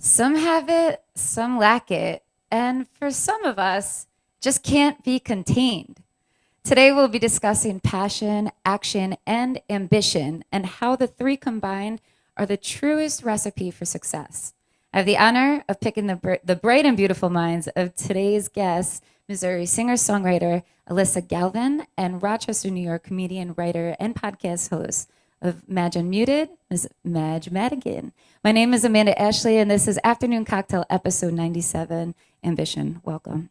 Some have it, some lack it, and for some of us, just can't be contained. Today, we'll be discussing passion, action, and ambition, and how the three combined are the truest recipe for success. I have the honor of picking the bright and beautiful minds of today's guests, Missouri singer-songwriter Alyssa Galvan and Rochester, New York comedian, writer, and podcast host of Madge Unmuted, Ms. Madge Madigan. My name is Amanda Ashley, and this is Afternoon Cocktail, episode 97, Ambition. Welcome.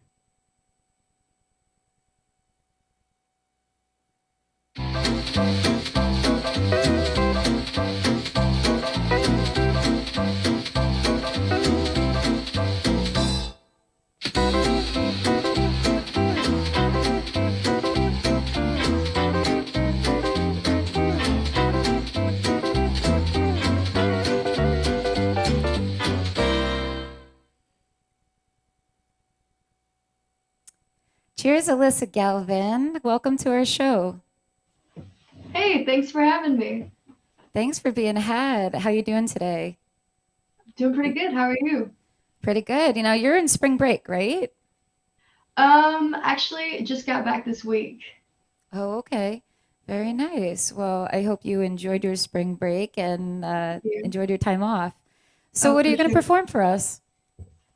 Cheers, Alyssa Galvan. Welcome to our show. Hey, thanks for having me. Thanks for being had. How you doing today? Doing pretty good. How are you? Pretty good. You know, you're in spring break, right? Actually, just got back this week. Oh, okay. Very nice. Well, I hope you enjoyed your spring break and enjoyed your time off. So what are you going to perform for us?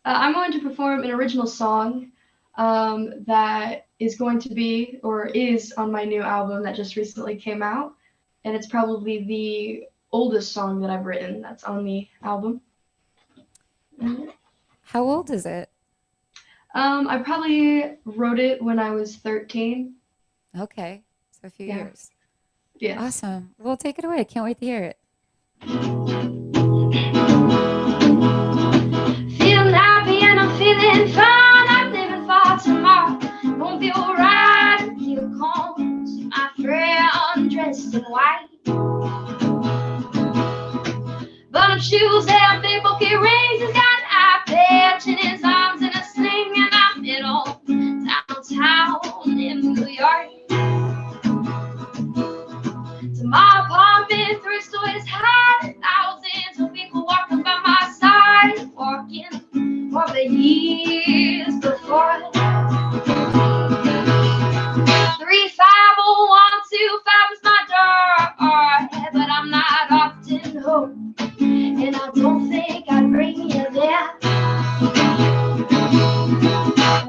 I'm going to perform an original song that is going to be, or is, on my new album that just recently came out. And it's probably the oldest song that I've written that's on the album. How old is it? I probably wrote it when I was 13. Okay. So a few years. Yes. Awesome. Well, take it away. I can't wait to hear it. Feeling happy and I'm feeling fine. I'm living for tomorrow. Gonna be alright when you come. See my friend dressed in white. Bottom shoes and big bulky rings. He's got an eye patch in his arms and a sling. And I'm in downtown in New York. To my apartment, thrift store is high. Thousands of people walking by my side, walking for the years before. 350-125 is my door, but I'm not often home, and I don't think I'd bring you there.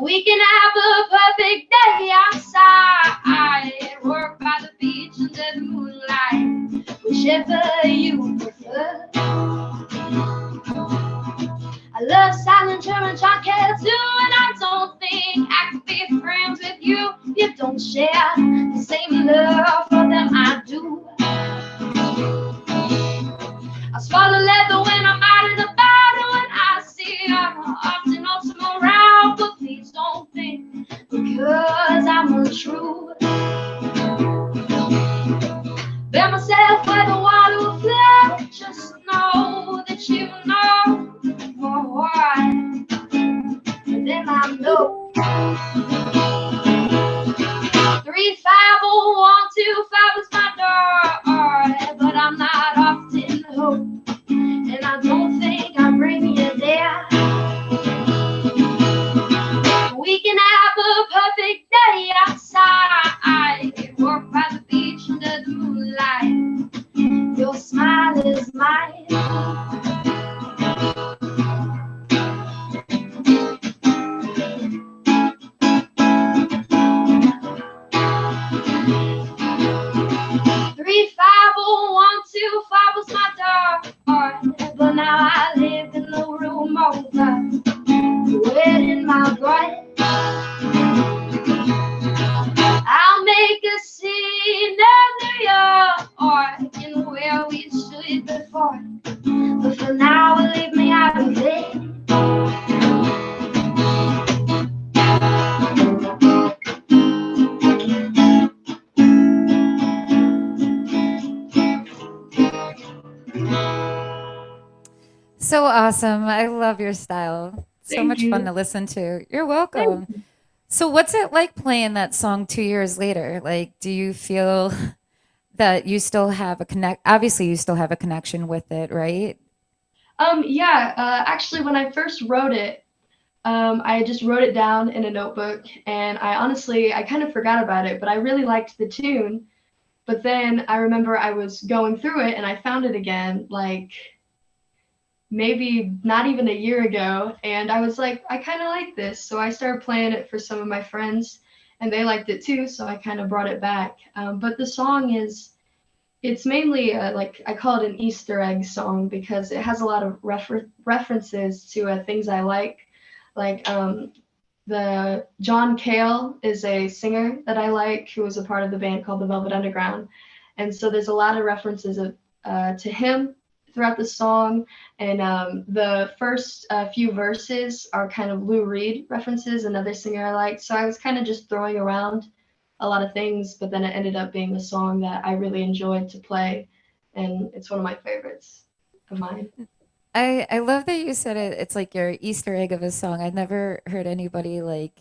We can have a perfect day outside, work by the beach under the moonlight, whichever you prefer. I love silent German chocolate too, and I don't think I could be friends with you. You don't share the same love for them I do. I swallow leather when I'm out of the battle, and I see I'm often awesome around, but please don't think because I'm untrue. Bet myself where the water will flow. Just know that you know more than I know. 350-125 is my door, but I'm not often home, and I don't think I'll bring you there. We can have a perfect day outside, walk by the beach under the moonlight. Your smile is mine. 350-125 was my door, but now I live in the room over, wet in my bride. I'll make a scene of New York, in where we stood before, but for now, leave me out of it. So awesome. I love your style. So Thank much you. fun to listen to. You're welcome. So what's it like playing that song 2 years later? Like, do you feel that you still have a obviously you still have a connection with it, right? Yeah, actually, when I first wrote it, I just wrote it down in a notebook, and I kind of forgot about it, but I really liked the tune. But then I remember I was going through it and I found it again, like maybe not even a year ago, and I was like, I kind of like this. So I started playing it for some of my friends, and they liked it too, so I kind of brought it back. But the song it's mainly like I call it an Easter egg song because it has a lot of references to things I like the John Cale is a singer that I like who was a part of the band called the Velvet Underground, and so there's a lot of references to him throughout the song, and the first few verses are kind of Lou Reed references, another singer I like. So I was kind of just throwing around a lot of things, but then it ended up being a song that I really enjoyed to play, and it's one of my favorites of mine. I love that you said it. It's like your Easter egg of a song. I've never heard anybody like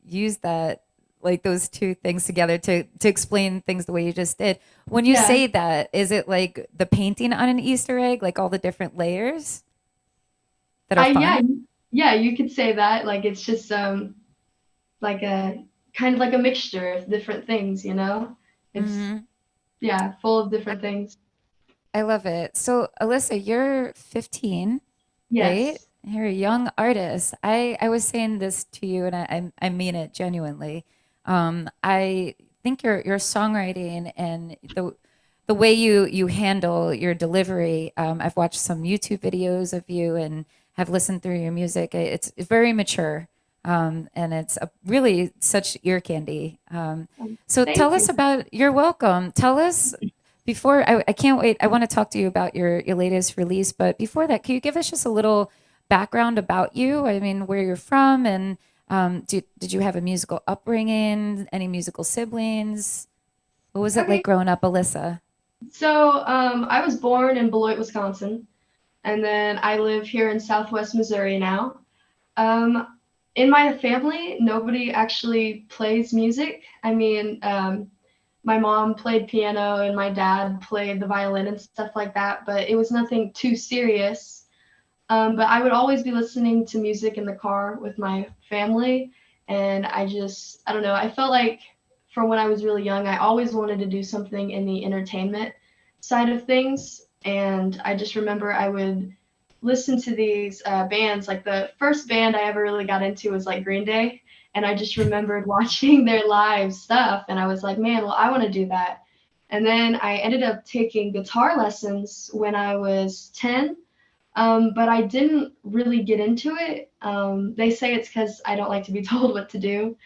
use that, like those two things together to explain things the way you just did. When you Yeah, say that, is it like the painting on an Easter egg, like all the different layers that are I yeah fun? yeah you could say that. Like it's just like a kind of like a mixture of different things, you know? It's Hmm. yeah, full of different things. I love it. So, Alyssa, you're 15, right? Yes. You're a young artist. I was saying this to you, and I mean it genuinely. I think your songwriting and the way you handle your delivery. I've watched some YouTube videos of you and have listened through your music. It's very mature, and it's really such ear candy. So tell Thank us you. about. You're welcome. Tell us before I can't wait. I want to talk to you about your latest release, but before that, can you give us just a little background about you? I mean, where you're from, and did you have a musical upbringing? Any musical siblings? What was it like Okay. growing up, Alyssa? So, I was born in Beloit, Wisconsin, and then I live here in Southwest Missouri now. Um, in my family, nobody actually plays music. I mean, my mom played piano and my dad played the violin and stuff like that, but it was nothing too serious. But I would always be listening to music in the car with my family. And I don't know, I felt like from when I was really young, I always wanted to do something in the entertainment side of things. And I just remember I would listen to these bands. Like the first band I ever really got into was like Green Day. And I just remembered watching their live stuff. And I was like, man, well, I want to do that. And then I ended up taking guitar lessons when I was 10, but I didn't really get into it. They say it's because I don't like to be told what to do.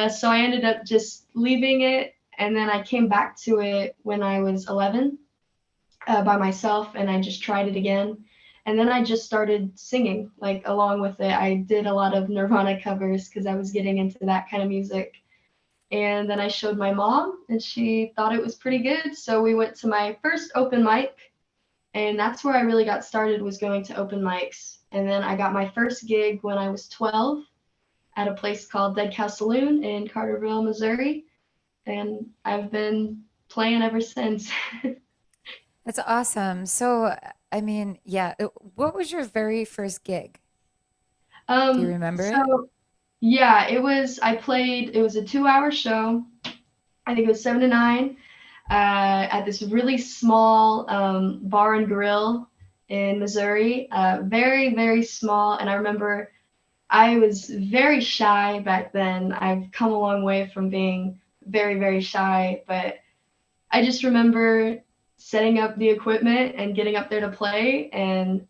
So I ended up just leaving it. And then I came back to it when I was 11 by myself and I just tried it again. And then I just started singing, like along with it. I did a lot of Nirvana covers because I was getting into that kind of music. And then I showed my mom and she thought it was pretty good. So we went to my first open mic, and that's where I really got started, was going to open mics. And then I got my first gig when I was 12 at a place called Dead Cow Saloon in Carterville, Missouri, and I've been playing ever since. That's awesome. So, I mean, yeah, what was your very first gig? Do you remember it? So yeah, it was a 2 hour show. I think it was 7 to 9 at this really small bar and grill in Missouri. Very, very small. And I remember I was very shy back then. I've come a long way from being very, very shy, but I just remember setting up the equipment and getting up there to play, and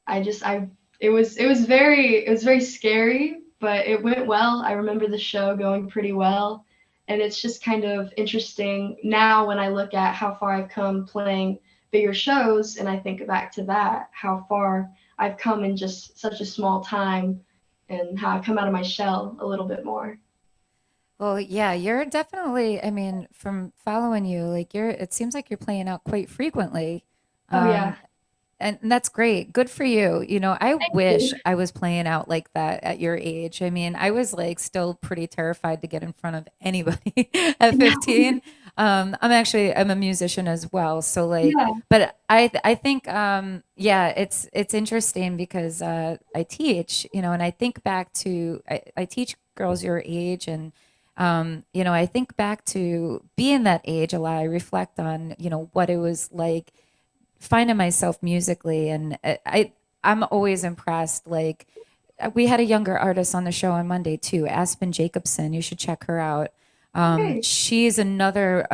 I just I it was very scary, but it went well. I remember the show going pretty well, and it's just kind of interesting now when I look at how far I've come playing bigger shows, and I think back to that, how far I've come in just such a small time, and how I've come out of my shell a little bit more. Well, yeah, you're definitely, I mean, from following you, like it seems like you're playing out quite frequently. Oh yeah. Um, and that's great. Good for you. I Thank wish you. I was playing out like that at your age. I mean, I was like still pretty terrified to get in front of anybody at 15. I'm a musician as well. So like, Yeah. but I think, yeah, it's interesting because, I teach, and I think back to, I teach girls your age and, I think back to being that age a lot. I reflect on, what it was like finding myself musically. And I'm always impressed. Like, we had a younger artist on the show on Monday too, Aspen Jacobson. You should check her out. Okay. She's another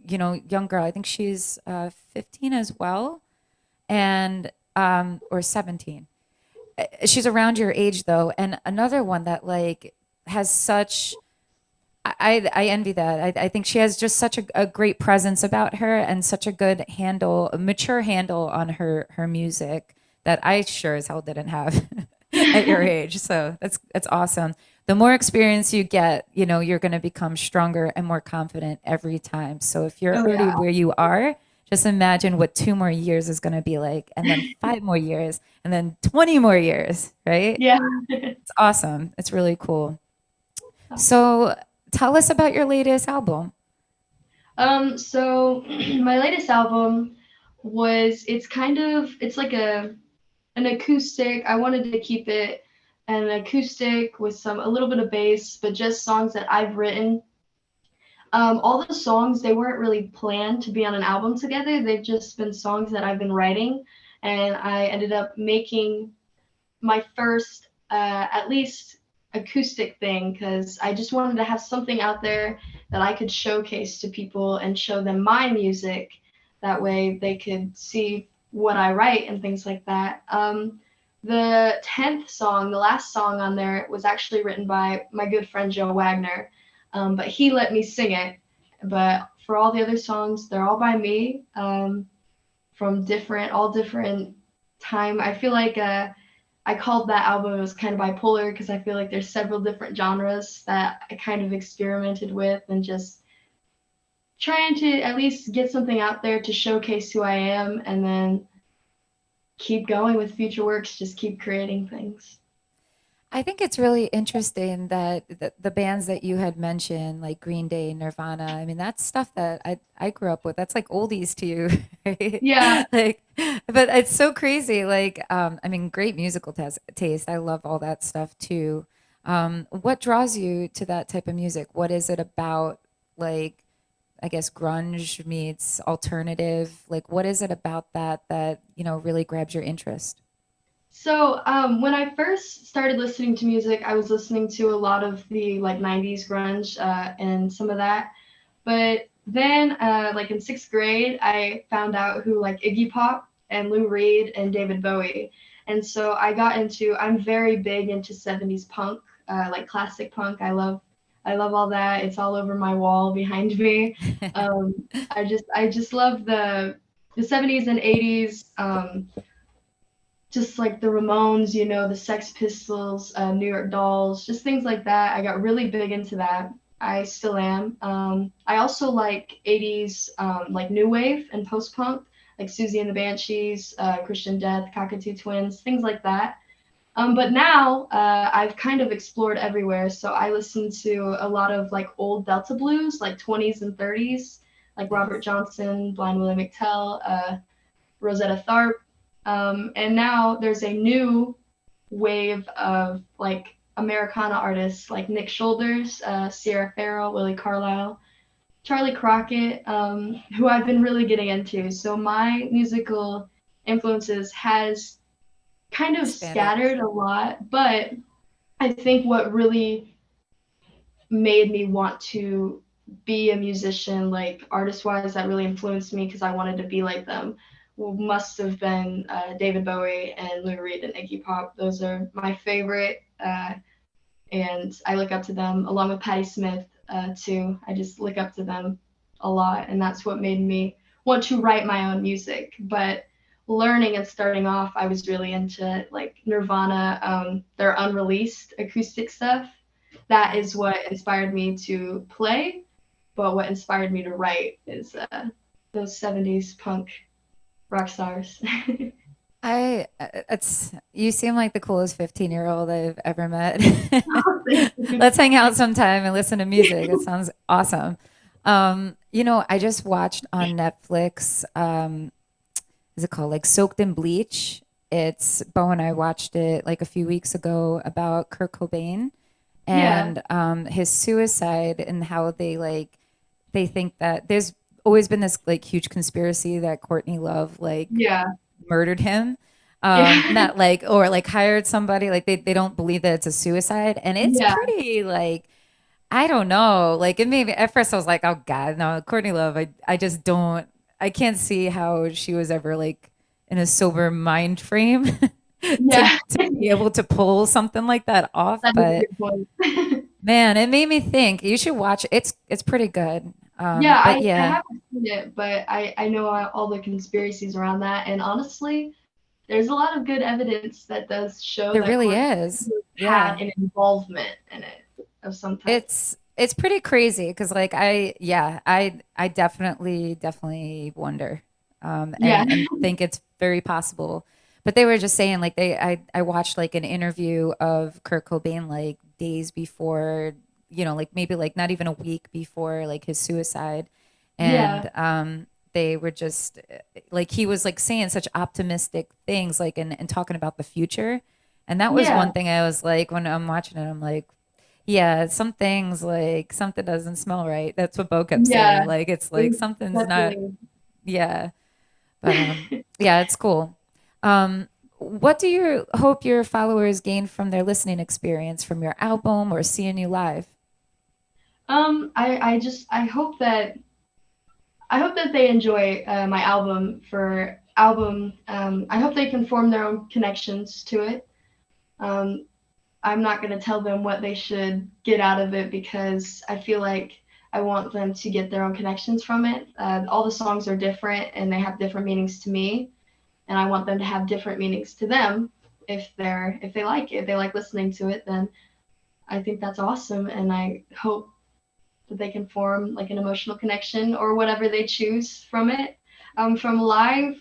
young girl. I think she's 15 as well, and or 17. She's around your age though, and another one that like has such. I envy that. I think she has just such a great presence about her and such a good handle, a mature handle on her music that I sure as hell didn't have at your age. So that's awesome. The more experience you get, you're going to become stronger and more confident every time. So if you're Oh already yeah. where you are, just imagine what 2 more years is going to be like, and then 5 more years, and then 20 more years, right? Yeah. It's awesome. It's really cool. Awesome. So tell us about your latest album. So my latest album it's like an acoustic. I wanted to keep it an acoustic with a little bit of bass, but just songs that I've written. All the songs, they weren't really planned to be on an album together. They've just been songs that I've been writing, and I ended up making my first, at least acoustic thing, because I just wanted to have something out there that I could showcase to people and show them my music. That way they could see what I write and things like that. The 10th song, the last song on there, was actually written by my good friend Joe Wagner, but he let me sing it. But for all the other songs, they're all by me, from all different time. I feel like I called that album, it was kind of bipolar because I feel like there's several different genres that I kind of experimented with and just trying to at least get something out there to showcase who I am and then keep going with future works, just keep creating things. I think it's really interesting that the bands that you had mentioned, like Green Day, Nirvana, I mean, that's stuff that I grew up with. That's like oldies to you, right? Yeah. Like, but it's so crazy. Like, I mean, great musical taste. I love all that stuff too. What draws you to that type of music? What is it about, like, I guess grunge meets alternative? Like, what is it about that really grabs your interest? So when I first started listening to music, I was listening to a lot of the like 90s grunge and some of that. But then, like in sixth grade, I found out who like Iggy Pop and Lou Reed and David Bowie. And so I'm very big into 70s punk, like classic punk. I love all that. It's all over my wall behind me. I just love the 70s and 80s. Just like the Ramones, the Sex Pistols, New York Dolls, just things like that. I got really big into that. I still am. I also like 80s, like new wave and post punk, like Susie and the Banshees, Christian Death, Cockatoo Twins, things like that. But now I've kind of explored everywhere. So I listen to a lot of like old Delta blues, like 20s and 30s, like Robert Nice. Johnson, Blind Willie McTell, Rosetta Tharpe. And now there's a new wave of like Americana artists like Nick Shoulders, Sierra Farrell, Willie Carlisle, Charlie Crockett, who I've been really getting into. So my musical influences has kind of Expanded. scattered a lot, but I think what really made me want to be a musician, like artist wise, that really influenced me because I wanted to be like them. Must have been David Bowie and Lou Reed and Iggy Pop. Those are my favorite, and I look up to them along with Patti Smith too. I just look up to them a lot, and that's what made me want to write my own music. But learning and starting off, I was really into like Nirvana, their unreleased acoustic stuff. That is what inspired me to play, but what inspired me to write is those 70s punk rock stars. It's you seem like the coolest 15-year-old I've ever met. Oh, thank you. Let's hang out sometime and listen to music. It sounds awesome. I just watched on Netflix, is it called like Soaked in Bleach? It's Beau and I watched it like a few weeks ago about Kurt Cobain Yeah, and his suicide and how they think that there's always been this like huge conspiracy that Courtney Love like yeah, murdered him. yeah, Not like or like hired somebody, like they don't believe that it's a suicide. And it's yeah, pretty like I don't know. Like it made me at first I was like, oh God, no, Courtney Love, I just don't I can't see how she was ever like in a sober mind frame yeah. to be able to pull something like that off. That is a But good point. man, it made me think. You should watch it. It's pretty good. Yeah, But I yeah, haven't seen it, but I know all the conspiracies around that, and honestly, there's a lot of good evidence that does show there that really Courtney is. had Yeah. an involvement in it of some type. It's pretty crazy because like I definitely wonder Yeah, and think it's very possible. But they were just saying like I watched like an interview of Kurt Cobain like days before, like maybe like not even a week before like his suicide. yeah, And they were just like he was like saying such optimistic things like and talking about the future. And that was yeah, one thing I was like when I'm watching it, I'm like, yeah, some things like something doesn't smell right. That's what Bo kept yeah. saying. Like it's like It's something's not, definitely. yeah. But yeah, it's cool. What do you hope your followers gain from their listening experience from your album or seeing you live? I just I hope that they enjoy my album for album. I hope they can form their own connections to it. Um, I'm not going to tell them what they should get out of it because I feel like I want them to get their own connections from it. All the songs are different and they have different meanings to me, and I want them to have different meanings to them. If they like it, if they like listening to it, then I think that's awesome, and I hope that they can form like an emotional connection or whatever they choose from it. From live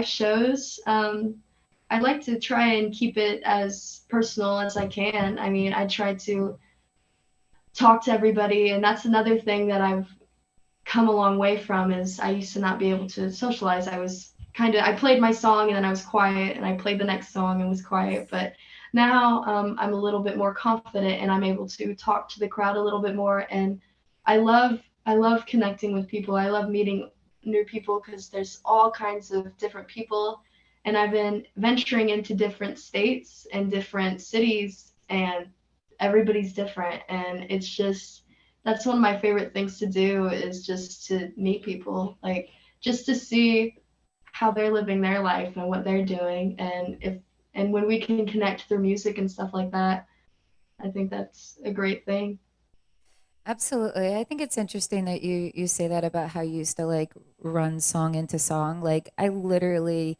shows, I'd like to try and keep it as personal as I can. I mean, I try to talk to everybody, and that's another thing that I've come a long way from is I used to not be able to socialize. I played my song and then I was quiet, and I played the next song and was quiet. But now I'm a little bit more confident and I'm able to talk to the crowd a little bit more. And I love connecting with people. I love meeting new people because there's all kinds of different people. And I've been venturing into different states and different cities, and everybody's different. And it's just that's one of my favorite things to do is just to meet people, like just to see how they're living their life and what they're doing, and when we can connect through music and stuff like that, I think that's a great thing. Absolutely. I think it's interesting that you say that about how you used to like run song into song. Like I literally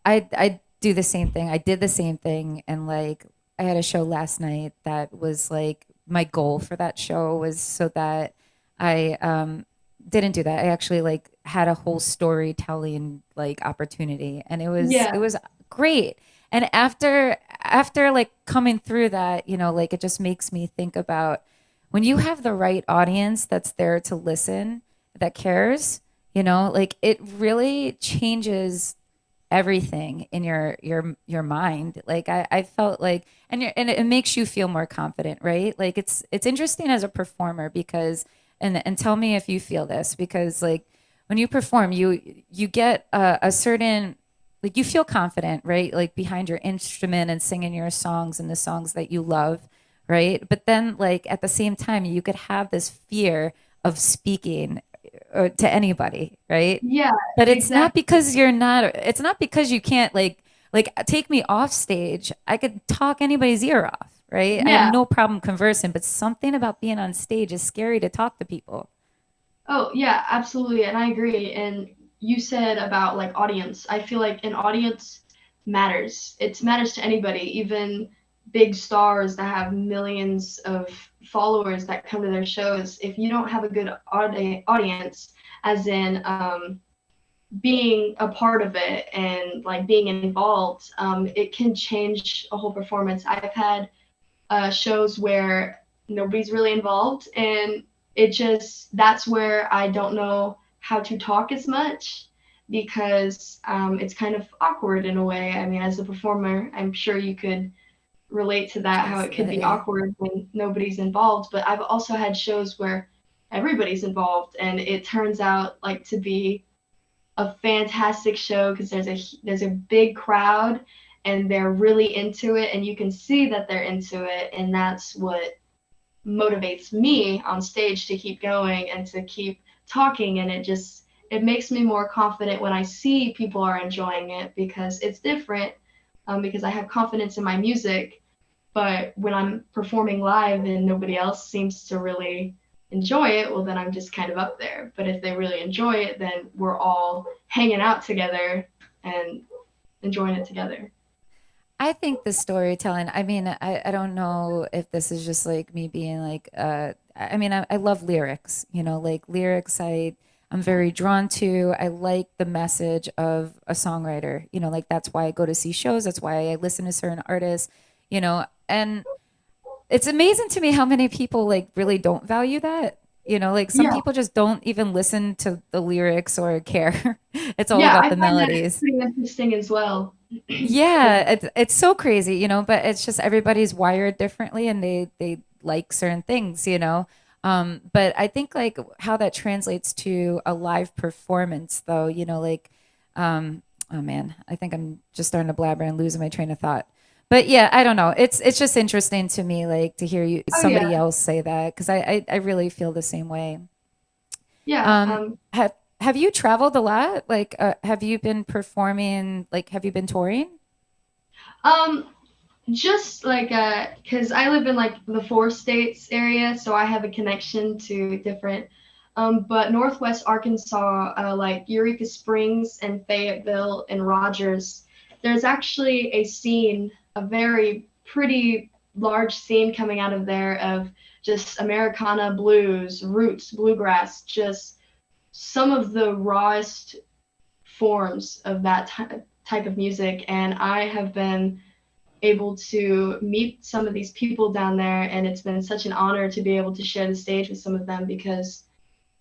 I do the same thing. I did the same thing and like I had a show last night that was like my goal for that show was so that I didn't do that. I actually like had a whole storytelling like opportunity and it Yeah, was great. And after like coming through that, like it just makes me think about when you have the right audience that's there to listen, that cares, like it really changes everything in your mind. Like I felt like and it makes you feel more confident, right? Like it's interesting as a performer because and tell me if you feel this because like when you perform you get a certain like you feel confident, right? Like behind your instrument and singing your songs and the songs that you love, right? But then like at the same time you could have this fear of speaking to anybody, right? yeah, But exactly. it's not because you can't like take me off stage. I could talk anybody's ear off, right? I have Yeah. no problem conversing, but something about being on stage is scary to talk to people. Oh, yeah, absolutely, and I agree. And you said about like audience. I feel like an audience matters. It matters to anybody, even big stars that have millions of followers that come to their shows. If you don't have a good audience, as in being a part of it and like being involved, it can change a whole performance. I've had shows where nobody's really involved, and it just, that's where I don't know how to talk as much because it's kind of awkward in a way. I mean, as a performer, I'm sure you could relate to that, how it could be Absolutely. awkward when nobody's involved. But I've also had shows where everybody's involved and it turns out like to be a fantastic show because there's a big crowd and they're really into it and you can see that they're into it, and that's what motivates me on stage to keep going and to keep talking. And it makes me more confident when I see people are enjoying it because it's different, because I have confidence in my music. But when I'm performing live and nobody else seems to really enjoy it, well, then I'm just kind of up there. But if they really enjoy it, then we're all hanging out together and enjoying it together. I think the storytelling, I mean, I don't know if this is just like me being like, I mean, I love lyrics, you know, like lyrics I'm very drawn to. I like the message of a songwriter, you know, like that's why I go to see shows. That's why I listen to certain artists, you know, and it's amazing to me how many people like really don't value that. You know, like some Yeah, people just don't even listen to the lyrics or care. It's all yeah, about I the find that melodies. pretty interesting as well. Yeah, Yeah, it's so crazy, you know, but it's just everybody's wired differently and they like certain things, you know. But I think like how that translates to a live performance though, you know, like oh man, I think I'm just starting to blabber and losing my train of thought. But yeah, I don't know. It's just interesting to me like to hear you oh yeah, somebody else say that because I really feel the same way. yeah. Um, have you traveled a lot? Like have you been performing, like have you been touring? Um, just like because I live in like the four states area, so I have a connection to different. But Northwest Arkansas, like Eureka Springs and Fayetteville and Rogers, there's actually a scene, a very pretty large scene coming out of there of just Americana blues, roots, bluegrass, just some of the rawest forms of that type of music. And I have been able to meet some of these people down there, and it's been such an honor to be able to share the stage with some of them because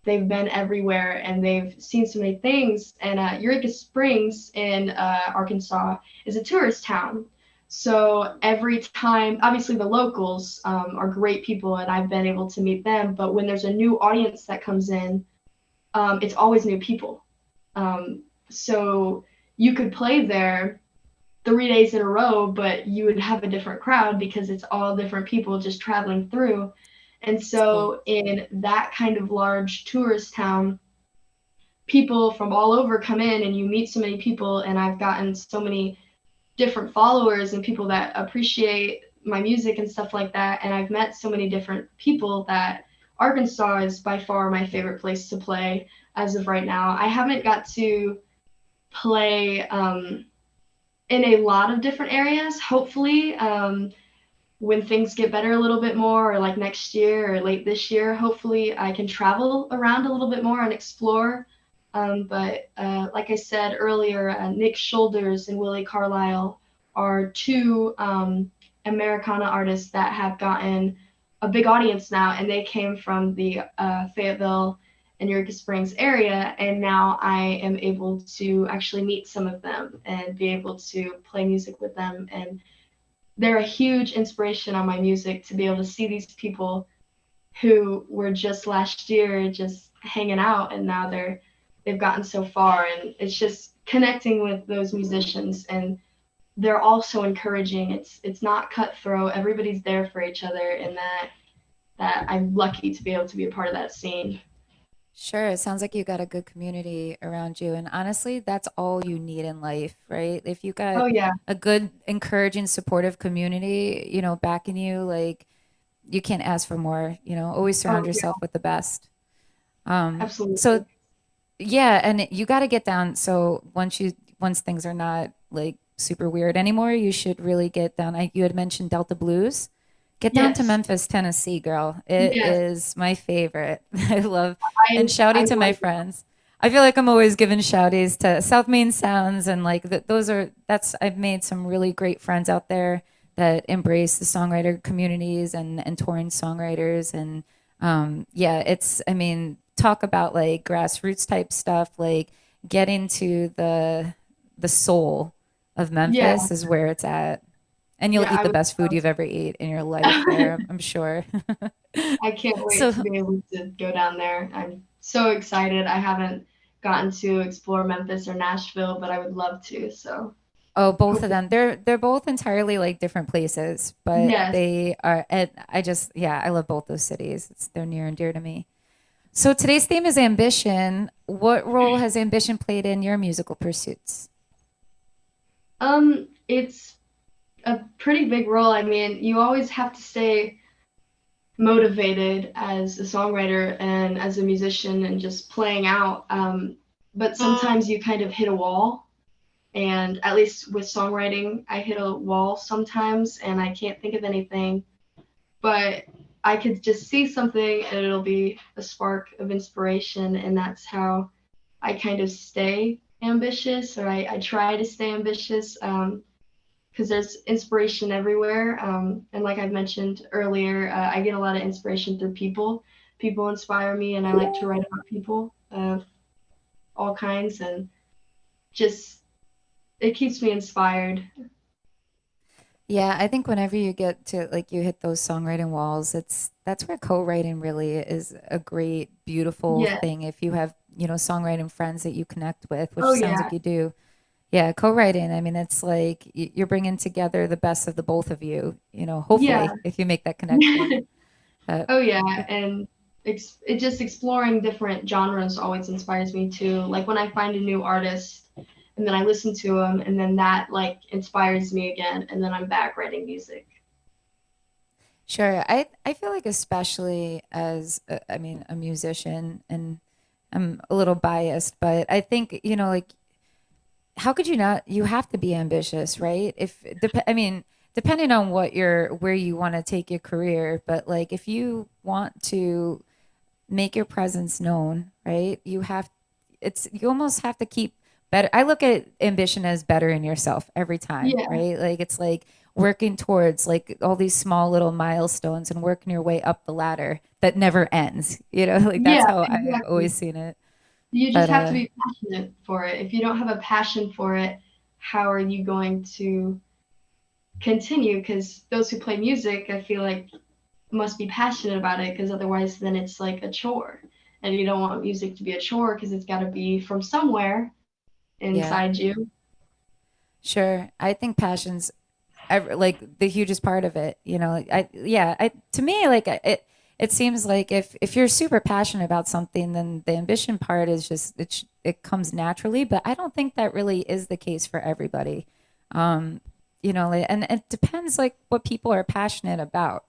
they've been everywhere and they've seen so many things. And Eureka Springs in Arkansas is a tourist town. So every time, obviously, the locals are great people, and I've been able to meet them. But when there's a new audience that comes in, it's always new people. So you could play there 3 days in a row, but you would have a different crowd because it's all different people just traveling through. And It's cool. so, in that kind of large tourist town, people from all over come in and you meet so many people. And I've gotten so many different followers and people that appreciate my music and stuff like that. And I've met so many different people that Arkansas is by far my favorite place to play as of right now. I haven't got to play in a lot of different areas. Hopefully, when things get better a little bit more, or like next year or late this year, hopefully I can travel around a little bit more and explore. But like I said earlier, Nick Shoulders and Willie Carlisle are two Americana artists that have gotten a big audience now, and they came from the Fayetteville and Eureka Springs area, and now I am able to actually meet some of them and be able to play music with them. And they're a huge inspiration on my music to be able to see these people who were just last year just hanging out, and now they've gotten so far. And it's just connecting with those musicians, and they're also encouraging. It's not cutthroat. Everybody's there for each other, and that I'm lucky to be able to be a part of that scene. Sure. It sounds like you got a good community around you. And honestly, that's all you need in life, right? If you got Oh yeah, a good, encouraging, supportive community, you know, backing you, like you can't ask for more, you know, always oh surround yeah, yourself with the best. absolutely. So yeah, and you got to get down. So once things are not like super weird anymore, you should really get down. You had mentioned Delta Blues. Get down to Yes, Memphis, Tennessee, girl. It yes. is my favorite. I love and I shouty to my want. friends. I feel like I'm always giving shouties to South Main Sounds and like those are that's I've made some really great friends out there that embrace the songwriter communities and touring songwriters and Yeah, I mean, talk about like grassroots type stuff, like get into the soul of Yeah, Memphis is where it's at. And you'll yeah, eat I the would best food love you've ever eaten in your life to. there, I'm sure. I can't wait So, to be able to go down there. I'm so excited. I haven't gotten to explore Memphis or Nashville, but I would love to. So oh, both of hopefully, them. They're both entirely like different places, but yes. they are and I just yeah, I love both those cities. They're near and dear to me. So today's theme is ambition. What role has ambition played in your musical pursuits? It's a pretty big role. I mean, you always have to stay motivated as a songwriter and as a musician and just playing out. But sometimes you kind of hit a wall. And at least with songwriting, I hit a wall sometimes and I can't think of anything. But I could just see something and it'll be a spark of inspiration. And that's how I kind of stay ambitious, or I try to stay ambitious. Because there's inspiration everywhere. And like I've mentioned earlier, I get a lot of inspiration through people. People inspire me, and I like to write about people of all kinds, and just it keeps me inspired. Yeah, I think whenever you get to like you hit those songwriting walls, that's where co-writing really is a great, beautiful Yeah. thing. If you have, songwriting friends that you connect with, which Oh sounds yeah. like you do. Yeah, co-writing, I mean, it's like you're bringing together the best of the both of you, Yeah. hopefully, if you make that connection. Uh, Oh yeah. And it just exploring different genres always inspires me too. Like when I find a new artist and then I listen to them and then that like inspires me again and then I'm back writing music. Sure. I feel like especially as I mean a musician and I'm a little biased, but I think, like how could you not you have to be ambitious, right? I mean, depending on where you want to take your career, but like if you want to make your presence known, right? You almost have to keep better. I look at ambition as better in yourself every time, Yeah. right? Like it's like working towards like all these small little milestones and working your way up the ladder that never ends. Like that's Yeah, how I've exactly. always seen it. You just But have to be passionate for it. If you don't have a passion for it, how are you going to continue? Because those who play music, I feel like, must be passionate about it, because otherwise, then it's like a chore. And you don't want music to be a chore because it's got to be from somewhere yeah, inside you. sure. I think passion's like the hugest part of it. Like, I to me like it seems like if you're super passionate about something, then the ambition part is just it comes naturally. But I don't think that really is the case for everybody. And it depends like what people are passionate about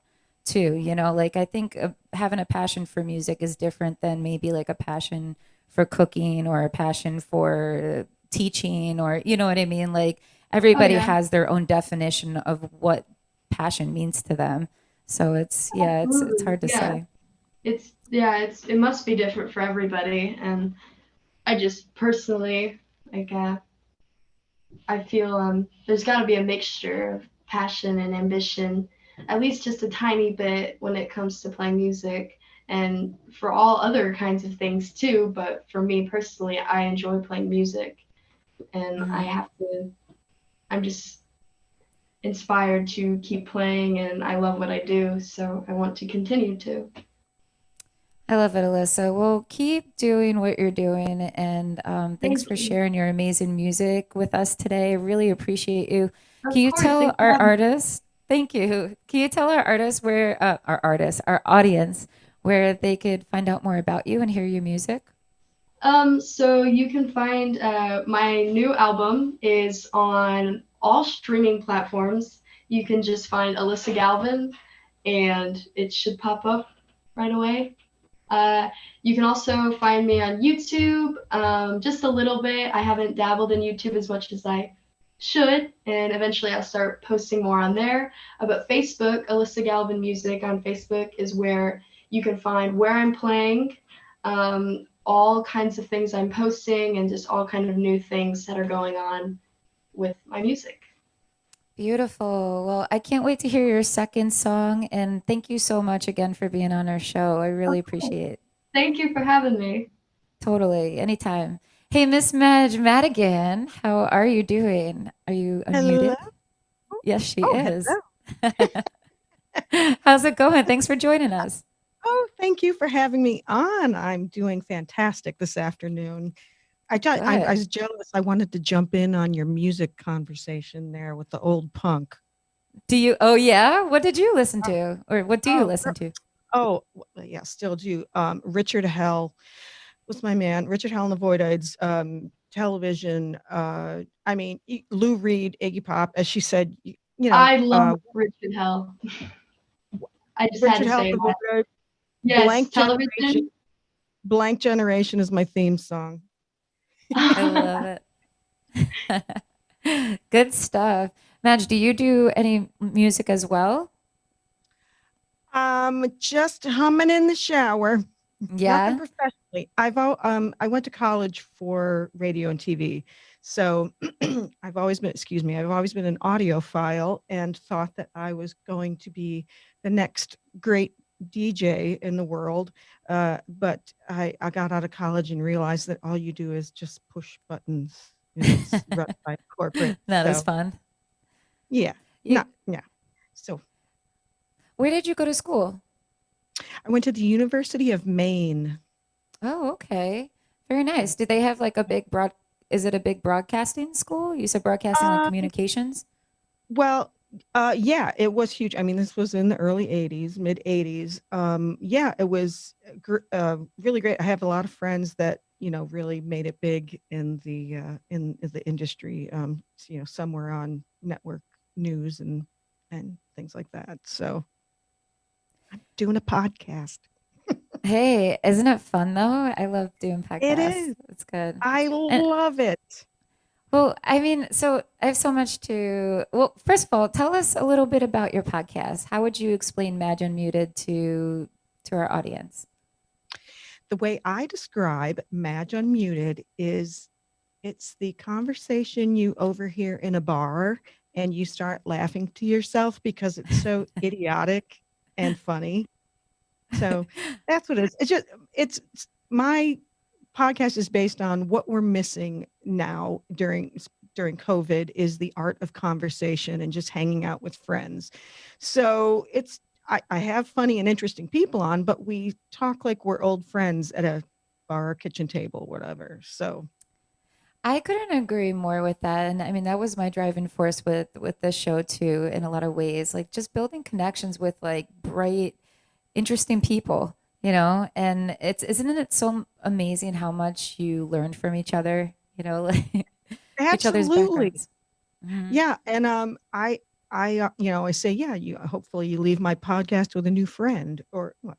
too. Like I think having a passion for music is different than maybe like a passion for cooking or a passion for teaching or you know what I mean. Like Oh, everybody yeah, has their own definition of what passion means to them. So it's absolutely. hard to Yeah. say. It must be different for everybody. And I just personally, like, I feel there's got to be a mixture of passion and ambition, at least just a tiny bit when it comes to playing music, and for all other kinds of things too. But for me personally, I enjoy playing music, and Mhm. I'm just inspired to keep playing, and I love what I do, so I want to continue to. I love it, Alyssa. Well, keep doing what you're doing, and thanks Thank for you. sharing your amazing music with us today. I really appreciate you. Can Of you course, tell thanks for our having me. artists? Thank you. Can you tell our audience, where they could find out more about you and hear your music? So you can find my new album is on all streaming platforms. You can just find Alyssa Galvan, and it should pop up right away. Uh, you can also find me on YouTube, just a little bit. I haven't dabbled in YouTube as much as I should, and eventually I'll start posting more on there. But Facebook, Alyssa Galvan Music on Facebook is where you can find where I'm playing, all kinds of things I'm posting, and just all kind of new things that are going on with my music. Beautiful. Well, I can't wait to hear your second song. And thank you so much again for being on our show. I really Oh, appreciate it. thank you for having me. Totally. Anytime. Hey, Miss Madge Madigan, how are you doing? Are you Hello. unmuted? Yes, she Oh, is. hello. How's it going? Thanks for joining us. Oh, thank you for having me on. I'm doing fantastic this afternoon. I Good. was jealous. I wanted to jump in on your music conversation there with the old punk. Oh yeah? What did you listen Uh, to? Or what do you oh, listen to? yeah, still do. Richard Hell was my man. Richard Hell and the Voidoids, television. I mean, Lou Reed, Iggy Pop, as she said, I love Richard Hell. I just had Richard to Hell say and the that. Voidoids, Yes, Blank Generation. television. Blank Generation is my theme song. I love it. Good stuff. Madge, do you do any music as well? Just humming in the shower. Nothing Yeah. professionally. I went to college for radio and TV. So I've always been an audiophile and thought that I was going to be the next great DJ in the world. But I got out of college and realized that all you do is just push buttons and it's run by corporate. Not as So fun. yeah, You, not yeah. So where did you go to school? I went to the University of Maine. Oh, okay. Very Yeah. nice. Do they have like a big is it a big broadcasting school? You said broadcasting like Um, communications? well, yeah, it was huge. I mean, this was in the early 80s, mid 80s. Yeah, it was really great. I have a lot of friends that, really made it big in the industry. Some were on network news and things like that. So I'm doing a podcast. Hey, isn't it fun though? I love doing It podcasts. is. It's good. I And love it. well, I mean, so I have so much well, first of all, tell us a little bit about your podcast. How would you explain Madge Unmuted to our audience? The way I describe Madge Unmuted is it's the conversation you overhear in a bar and you start laughing to yourself because it's so idiotic and funny. So that's what it is. It's my podcast is based on what we're missing now during COVID is the art of conversation and just hanging out with friends. So I have funny and interesting people on, but we talk like we're old friends at a bar or kitchen table, whatever. So I couldn't agree more with that. And I mean, that was my driving force with this show too, in a lot of ways. Like just building connections with like bright, interesting people, And isn't it so amazing how much you learn from each other, like each other's absolutely. backgrounds. Mhm. Yeah, and I say, yeah, you hopefully you leave my podcast with a new friend or well,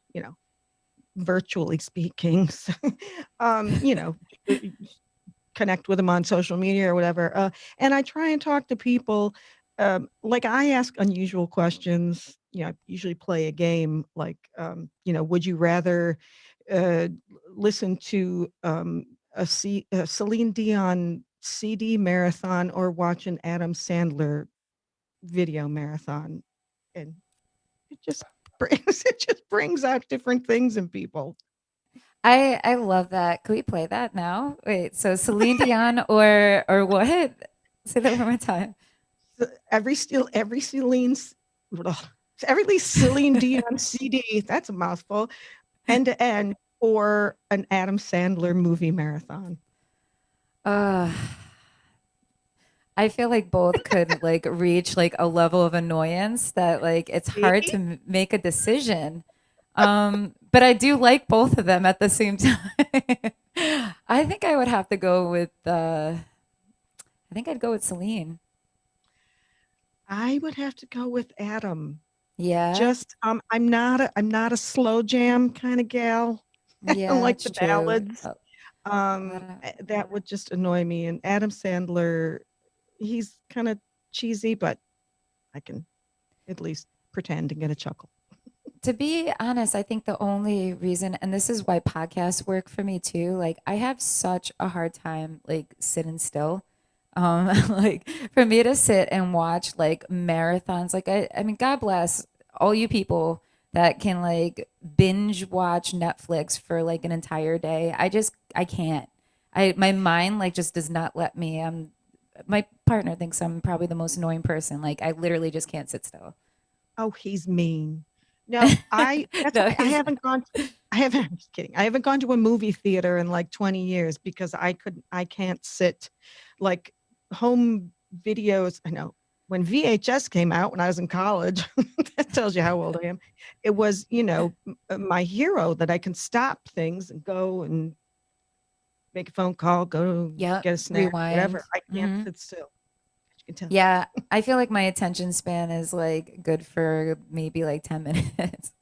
virtually speaking. So, um, you know, uh, connect with them on social media or whatever. And I try and talk to people. Like I ask unusual questions. I usually play a game like, would you rather uh, listen to a Celine Dion CD marathon or watch an Adam Sandler video marathon? And it just it just brings out different things in people. I love that. Can we play that now? Wait, so Celine Dion or what? Say that one more time. Every Celine's every Celine Dion CD, that's a mouthful, end to end, or an Adam Sandler movie marathon. Uh, I feel like both could like reach like a level of annoyance that like it's See? hard to make a decision. But I do like both of them at the same time. I think I would have to go with I think I'd go with Celine. I would have to go with Adam. Yeah. Just I'm not a slow jam kind of gal. I don't Yeah, like it's the true. ballads. A lot of That would just annoy me. And Adam Sandler, he's kind of cheesy, but I can at least pretend and get a chuckle. To be honest, I think the only reason, and this is why podcasts work for me too, like I have such a hard time like sitting still. Like for me to sit and watch like marathons, like I mean, God bless all you people that can like binge watch Netflix for like an entire day. I can't. My mind like just does not let me. My partner thinks I'm probably the most annoying person. Like I literally just can't sit still. Oh, he's mean. No, that's No, why he's I haven't, I'm just kidding. I haven't gone to a movie theater in like 20 years because I can't sit like home videos. I know when VHS came out when I was in college, that tells you how old I am. It was, my hero that I can stop things and go and make a phone call, go yep, get a snack, whatever. rewind. I can't Hmm. sit still. As you can tell. Yeah, I feel like my attention span is like good for maybe like 10 minutes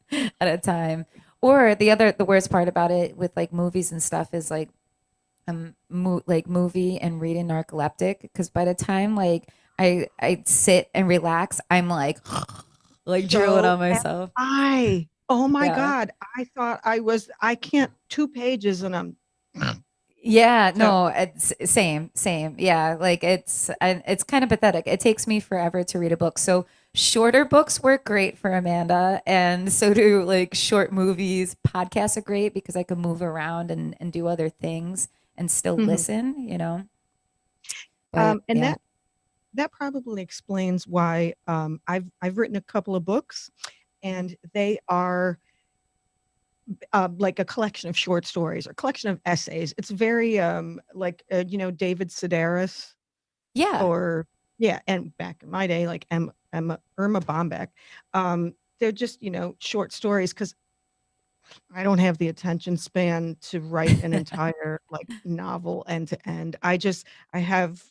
at a time. Or the worst part about it with like movies and stuff is like like movie and reading narcoleptic because by the time like I sit and relax, I'm like like drooling So on am myself. I. Oh my Yeah. God. I can't 2 pages and I'm Yeah, so no, it's same. Yeah, like it's kind of pathetic. It takes me forever to read a book. So shorter books work great for Amanda, and so do like short movies. Podcasts are great because I can move around and do other things and still mhm. listen, you know. But And yeah. that probably explains why I've written a couple of books Mhm. and they are like a collection of short stories or collection of essays. It's very like David Sedaris Yeah. or yeah, and back in my day like Emma Irma Bombeck. They're just short stories because I don't have the attention span to write an entire like novel end to end. I have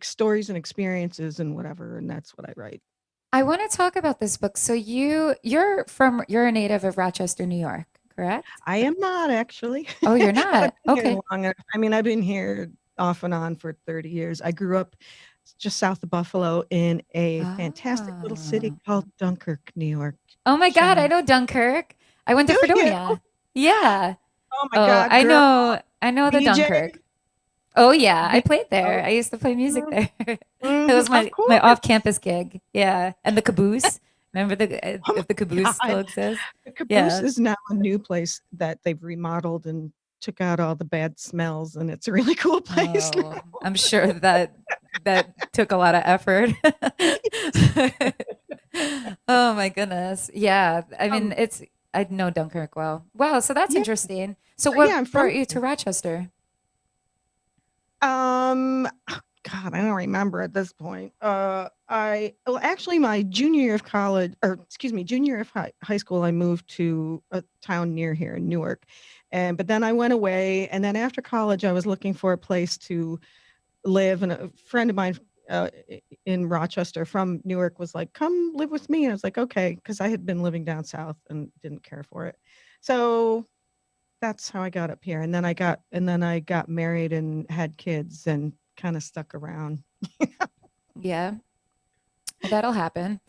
stories and experiences and whatever, and that's what I write. I want to talk about this book. So you're a native of Rochester, New York, correct? I am not actually, Oh, you're but I've not. been here Okay. long enough. I mean, I've been here off and on for 30 years. I grew up just south of Buffalo in a fantastic little city Oh. called Dunkirk, New York. Oh my Shout God, I out. know Dunkirk. I went to Do you? Fredonia. Yeah. Oh my Oh, God, girl. I know the BJ? Dunkirk. Oh yeah, I B- played oh, there. I used to play music mhm, there. It mhm, was of my course. off-campus gig. Yeah, and the Caboose. Remember Oh if the my Caboose still God. exists? The Caboose Yeah. is now a new place that they've remodeled and took out all the bad smells, and it's a really cool place Oh, now. I'm sure that took a lot of effort. Oh my goodness. Yeah. I mean, Um, I know Dunkirk well. Wow, so that's yeah, interesting. So yeah, what I'm from brought you to here. Rochester? Oh, God, I don't remember at this point. Well, actually, my junior year of college, or excuse me, junior year of high school, I moved to a town near here in Newark, but then I went away, and then after college, I was looking for a place to live, and a friend of mine in Rochester from Newark was like, "Come live with me," and I was like, "Okay," because I had been living down south and didn't care for it. So that's how I got up here. And then I got married and had kids and kind of stuck around. Yeah. Well, that'll happen.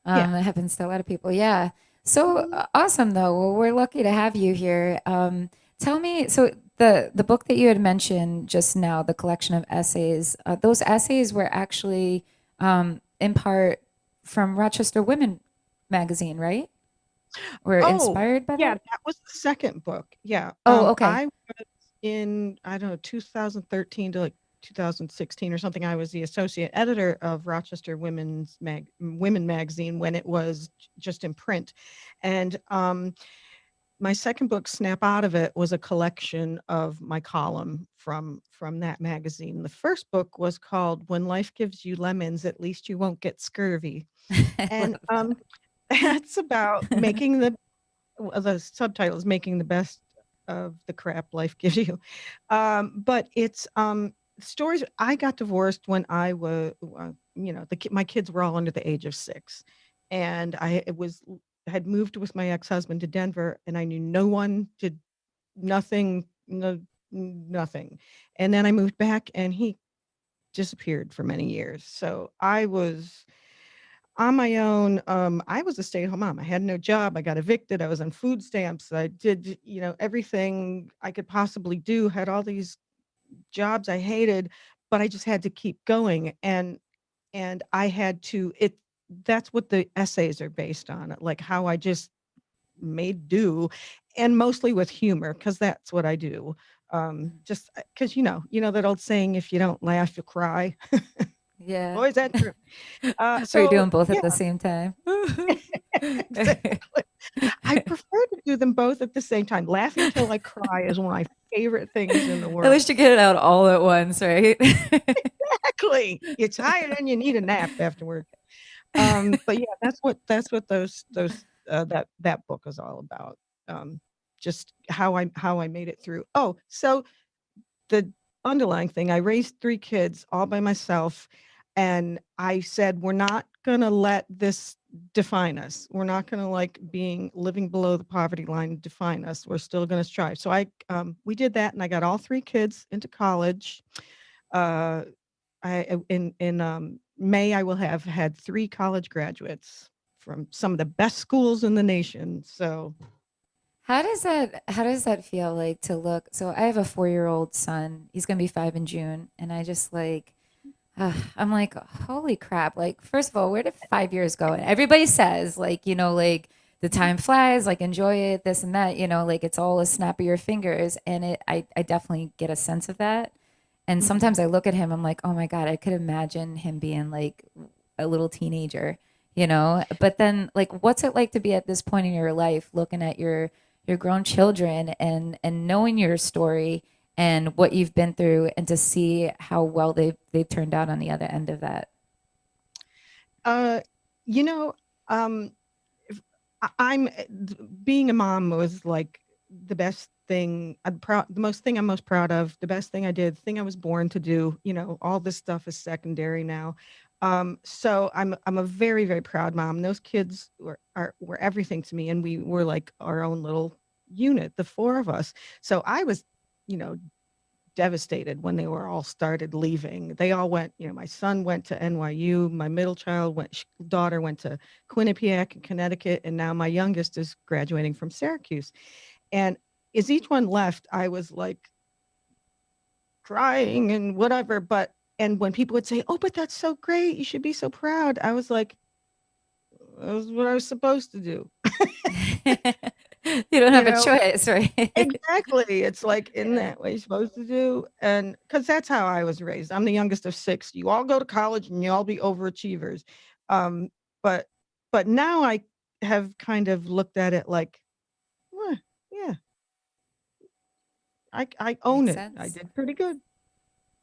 Yeah. It happens to a lot of people. Yeah. So Mhm. awesome, though. Well, we're lucky to have you here. Tell me, so the book that you had mentioned just now, the collection of essays, those essays were actually in part from Rochester Women magazine, right? Were Oh, inspired by yeah, that? that was the second book. Yeah. Oh, okay. I was in, I don't know, 2013 to like 2016 or something. I was the associate editor of Rochester Women magazine when it was just in print. And my second book, Snap Out of It, was a collection of my column from that magazine. The first book was called When Life Gives You Lemons, At Least You Won't Get Scurvy. I And love that. that's about making the subtitle is making the best of the crap life gives you. But it's stories. I got divorced when I was, my kids were all under the age of 6, and had moved with my ex-husband to Denver, and I knew no one, did nothing, nothing. And then I moved back, and he disappeared for many years. So I was on my own. I was a stay-at-home mom. I had no job. I got evicted. I was on food stamps. I did, everything I could possibly do, had all these jobs I hated, but I just had to keep going, and I had to it that's what the essays are based on, like how I just made do, and mostly with humor, because that's what I do. Just because you know that old saying, if you don't laugh, you'll cry. Yeah. Boy, is that true. Or you're So doing both yeah, at the same time. exactly. I prefer to do them both at the same time. Laughing till I cry is one of my favorite things in the At world. least you get it out all at once, right? Exactly. You're tired and you need a nap afterward. But yeah, that's what that book is all about. Um, just how I made it through. Oh, so the underlying thing, I raised 3 kids all by myself, and I said, "We're not gonna let this define us. We're not gonna, like, being living below the poverty line define us. We're still gonna strive." So we did that, and I got all 3 kids into college. Uh, in May, I will have had 3 college graduates from some of the best schools in the nation, so How does that feel like to look? So I have a 4-year-old son. He's gonna be 5 in June, and I just like I'm like, holy crap. Like, first of all, where did 5 years go? And everybody says, like, like the time flies, like, enjoy it, this and that, like it's all a snap of your fingers. And I definitely get a sense of that. And mhm. sometimes I look at him, I'm like, oh my God, I could imagine him being like a little teenager. But then, like, what's it like to be at this point in your life, looking at your grown children and knowing your story and what you've been through, and to see how well they've turned out on the other end of that. Uh, you know, um, if I'm being a mom was like the best thing the most thing I'm most proud of, the best thing I did, the thing I was born to do. All this stuff is secondary now. So I'm a very, very proud mom. Those kids were everything to me, and we were like our own little unit, the 4 of us. So I was, you know, devastated when they were all started leaving. They all went, my son went to NYU, my middle daughter went to Quinnipiac in Connecticut, and now my youngest is graduating from Syracuse. And as each one left, I was like crying and whatever. And when people would say, "Oh, but that's so great. You should be so proud," I was like, "That was what I was supposed to do." You don't You have a know, choice, right? exactly. It's like, isn't Yeah. that what you're supposed to do? And because that's how I was raised. I'm the youngest of 6. You all go to college and you all be overachievers. Um, but but now I have kind of looked at it like, "Well, yeah, I own Makes it. I sense. did pretty good."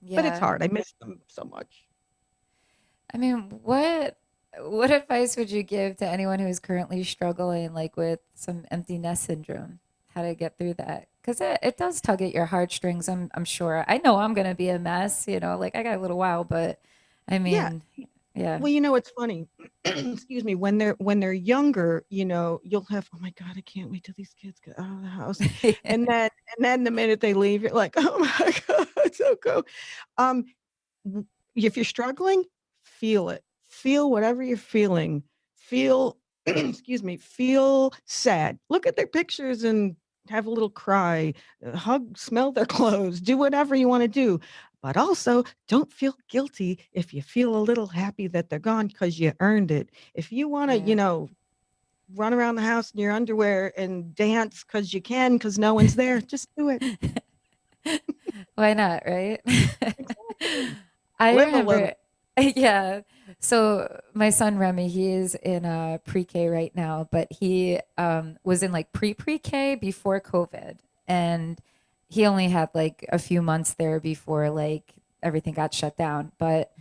But it's Yeah. hard. I miss them so much. I mean, what advice would you give to anyone who is currently struggling like with some empty nest syndrome? How to get through that? Because it does tug at your heartstrings, I'm sure. I know I'm gonna be a mess, like I got a little while, but I Yeah. mean, yeah. Well, it's funny. Excuse me. When they're younger, you'll have, "Oh my God, I can't wait till these kids get out of the house." And then the minute they leave, you're like, "Oh my God, so go." Um, if you're struggling, feel it. Feel whatever you're feeling. Feel, excuse me, feel sad. Look at their pictures and have a little cry. Hug, smell their clothes, do whatever you want to do. But also, don't feel guilty if you feel a little happy that they're gone, because you earned it. If you want to, Yeah. run around the house in your underwear and dance because you can, because no one's there, just do it. Why not, right? Exactly. I Live a little. remember, yeah. So my son Remy, he is in pre-K right now, but he was in like pre-K before COVID, and he only had like a few months there before like everything got shut down. But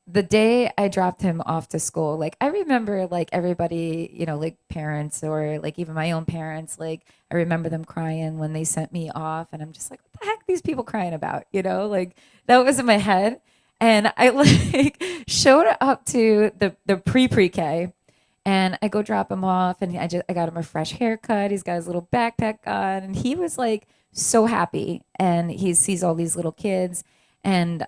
the day I dropped him off to school, like I remember like everybody, like parents or like even my own parents, like I remember them crying when they sent me off, and I'm just like, what the heck are these people crying about? Like that was in my head. And I like showed up to the pre-K, and I go drop him off, and I got him a fresh haircut. He's got his little backpack on, and he was like so happy, and he sees all these little kids. And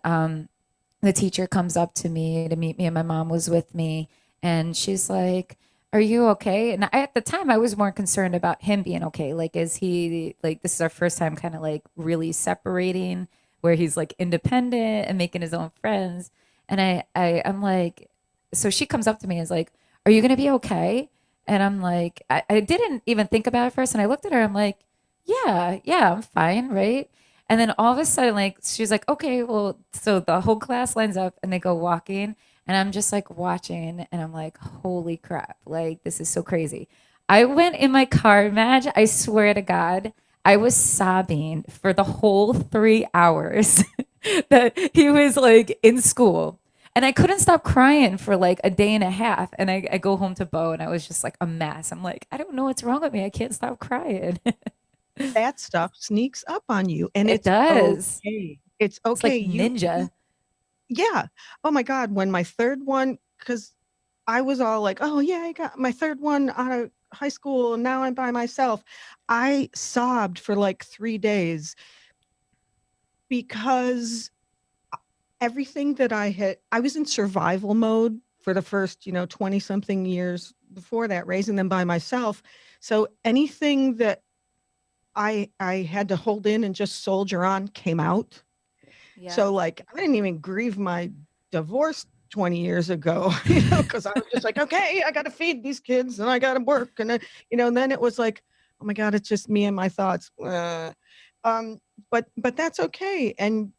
the teacher comes up to me to meet me, and my mom was with me, and she's like, are you okay? And at the time I was more concerned about him being okay. Like, is he like, this is our first time kind of like really separating, where he's like independent and making his own friends. And I'm like, so she comes up to me and is like, "Are you gonna be okay?" And I'm like, I didn't even think about it first. And I looked at her, I'm like, yeah, I'm fine, right? And then all of a sudden, like, she's like, "Okay, well," so the whole class lines up and they go walking. And I'm just like watching and I'm like, holy crap, like, this is so crazy. I went in my car, Madge, I swear to God, I was sobbing for the whole 3 hours that he was like in school. And I couldn't stop crying for like a day and a half. And I go home to Beau and I was just like a mess. I'm like, I don't know what's wrong with me. I can't stop crying. That stuff sneaks up on you, and It it's does. okay. It's It's okay. like You ninja. yeah. Oh my God, when my third one, because I was all like, oh yeah, I got my third one out of high school and now I'm by myself. I sobbed for like 3 days because everything that I was in survival mode for the first, 20 something years before that, raising them by myself. So anything that I had to hold in and just soldier on came out. Yeah. So like I didn't even grieve my divorce 20 years ago, because I was just like, okay, I got to feed these kids and I got to work. And then, and then it was like, oh my God, it's just me and my thoughts. Um, but that's okay. And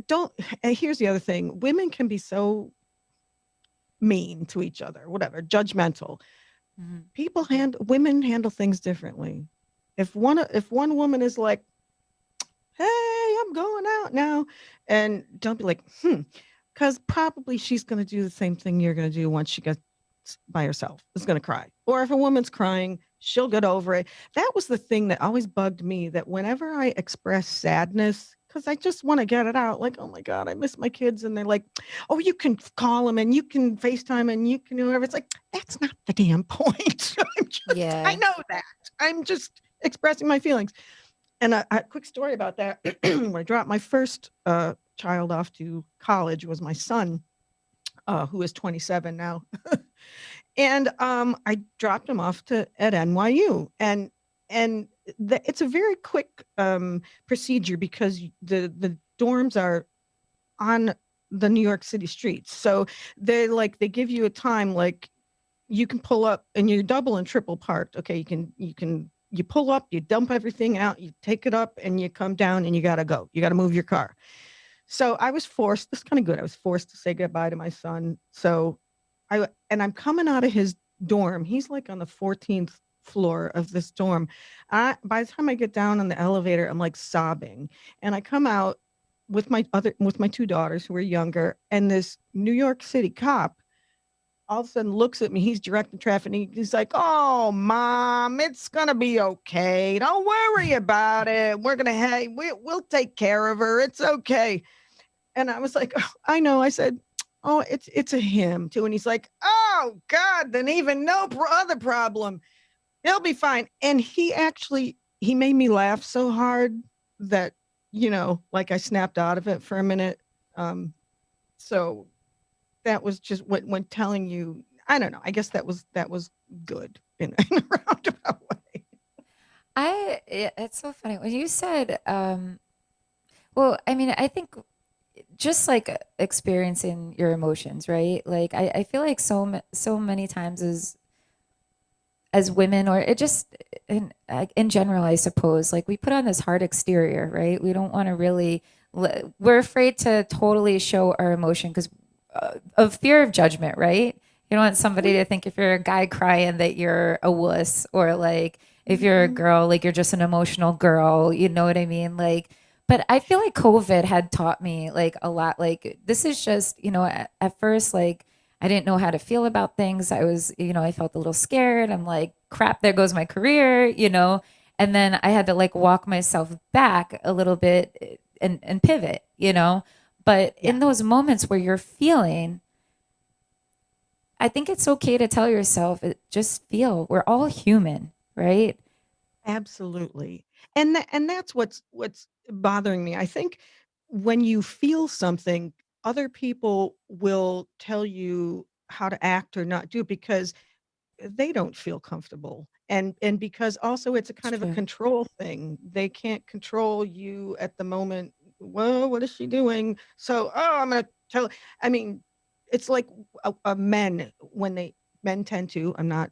don't, and here's the other thing. Women can be so mean to each other, whatever, judgmental. Mhm. Women handle things differently. If one woman is like, hey, I'm going out now. And don't be like, because probably she's going to do the same thing you're going to do once she gets by herself, is going to cry. Or if a woman's crying, she'll get over it. That was the thing that always bugged me, that whenever I express sadness, because I just want to get it out, like, oh my God, I miss my kids. And they're like, oh, you can call them and you can FaceTime and you can do whatever. It's like, that's not the damn point. I Yeah. know that. I'm just expressing my feelings. And a quick story about that. When I dropped my first child off to college, was my son, who is 27 now. And I dropped him off at NYU. And it's a very quick procedure, because the dorms are on the New York City streets. So they give you a time, like you can pull up and you're double and triple parked. Okay, you pull up, you dump everything out, you take it up, and you come down and you gotta go. You gotta move your car. So I was forced, this is kind of good. I was forced to say goodbye to my son. So I'm coming out of his dorm. He's like on the 14th floor of this dorm. By the time I get down on the elevator, I'm like sobbing. And I come out with my two daughters who are younger, and this New York City cop all of a sudden looks at me. He's directing traffic. And he's like, "Oh, mom, it's gonna be okay. Don't worry about it. We'll take care of her. It's okay." And I was like, "Oh, I know." I said, "Oh, it's a him too." And he's like, "Oh God, then even other problem. He'll be fine." And he made me laugh so hard that, like I snapped out of it for a minute. So that was just when telling you, I don't know. I guess that was good in a roundabout way. It's so funny when you said, well, I mean, I think just like experiencing your emotions, right? Like I feel like so many times as women, or it just in general, I suppose, like we put on this hard exterior, right? We don't want to really, we're afraid to totally show our emotion because of fear of judgment, right? You don't want somebody We, to think if you're a guy crying that you're a wuss, or like if you're a Mhm. girl, like you're just an emotional girl. You know what I mean? Like, but I feel like COVID had taught me like a lot. Like this is just, at first, like I didn't know how to feel about things. I was, I felt a little scared. I'm like, crap, there goes my career. And then I had to like walk myself back a little bit and pivot. But Yeah, in those moments where you're feeling, I think it's okay to tell yourself, just feel. We're all human, right? absolutely. And that's what's bothering me. I think when you feel something, other people will tell you how to act or not do, because they don't feel comfortable. And because also it's a It's kind of a true. control thing. They can't control you at the moment, whoa, what is she doing? So, oh, I'm going to tell. I mean, it's like men, men tend to, I'm not,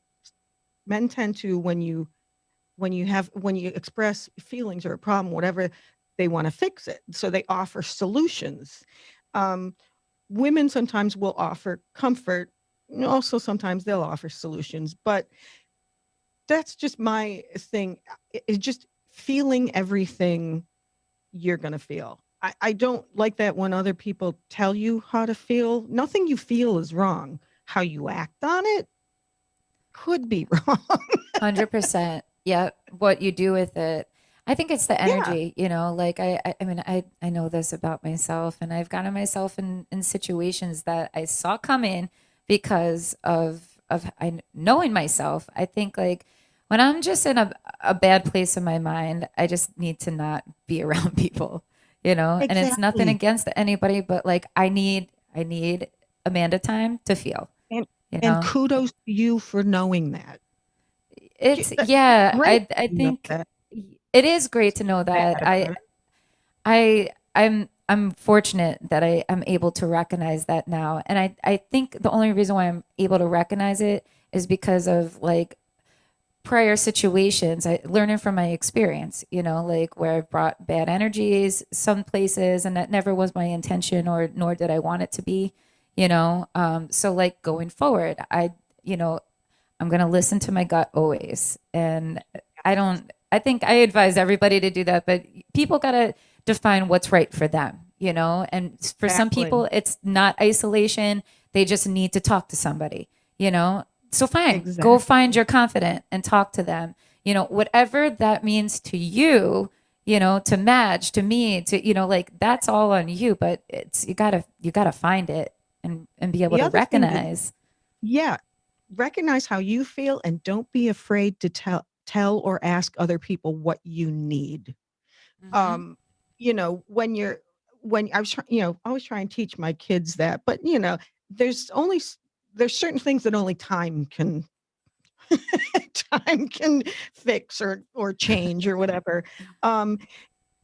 men tend to, when you express feelings or a problem, whatever, they want to fix it. So they offer solutions. Um, Women sometimes will offer comfort. Also, sometimes they'll offer solutions, but that's just my thing. It's just feeling everything you're going to feel. I don't like that when other people tell you how to feel. Nothing you feel is wrong. How you act on it could be wrong. 100%. Yeah, what you do with it. I think it's the Yeah. energy, you know, like I mean, I know this about myself, and I've gotten myself in situations that I saw coming because of knowing myself. I think like when I'm just in a bad place in my mind, I just need to not be around people, you know, and it's nothing Exactly. against anybody, but like I need Amanda time to feel, And you and know. kudos to you for knowing that. It's That's yeah, great. I You know think that. it is great It's to know bad that. about it. I'm fortunate that I'm able to recognize that now. And I think the only reason why I'm able to recognize it is because of like prior situations, I learning from my experience, you know, like where I've brought bad energies some places, and that never was my intention, or nor did I want it to be, you know. So like going forward, you know, I'm going to listen to my gut always. And I think I advise everybody to do that, but people got to define what's right for them, you know? And for some Exactly. people, it's not isolation. They just need to talk to somebody, you know? So fine, go find Exactly. your confidant and talk to them, you know, whatever that means to you know, to Madge, to me, to, you know, like that's all on you, but you gotta find it and be able The to other thing that, recognize. yeah, recognize how you feel and don't be afraid to tell or ask other people what you need. Mm-hmm. Um, when I was I always try and teach my kids that, but there's only there's certain things that only time can time can fix or change or whatever. Um,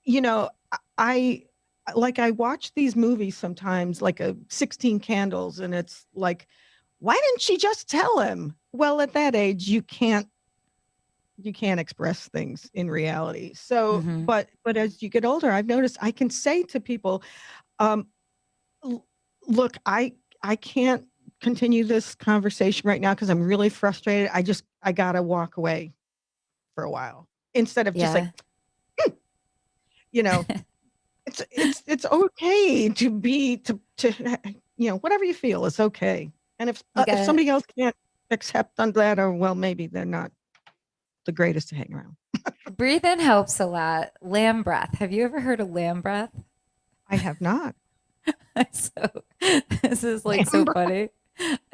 you know, I I watch these movies sometimes, like a 16 Candles, and it's like, why didn't she just tell him? Well, at that age, you can't express things in reality. So, Mm-hmm. but as you get older, I've noticed I can say to people, um, look, I can't continue this conversation right now because I'm really frustrated. I gotta walk away for a while instead of just like, Yeah. you know, it's okay to be to whatever you feel is okay. And You if got somebody else can't accept on that, or well, maybe they're not the greatest to hang around. breathe in helps a lot. Lamb breath. Have you ever heard of lamb breath? I have not. So this is like so funny.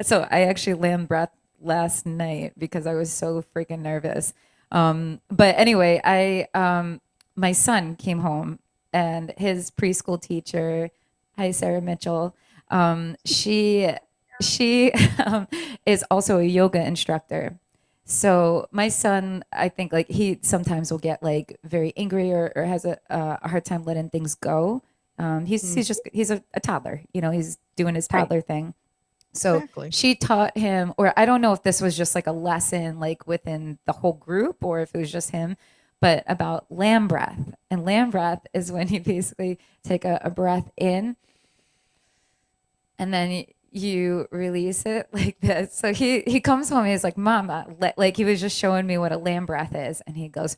So I actually lamb breath last night because I was so freaking nervous. But anyway, I my son came home, and his preschool teacher, hi Sarah Mitchell, she is also a yoga instructor. So my son, I think like he sometimes will get like very angry, or has a hard time letting things go. Mm, He's a toddler, you know, he's doing his right. toddler thing. So Exactly. she taught him, or I don't know if this was just like a lesson like within the whole group, or if it was just him, but about lamb breath. And lamb breath is when you basically take a breath in, and then you release it like this. So he comes home, he's like, Mama, like he was just showing me what a lamb breath is. And he goes,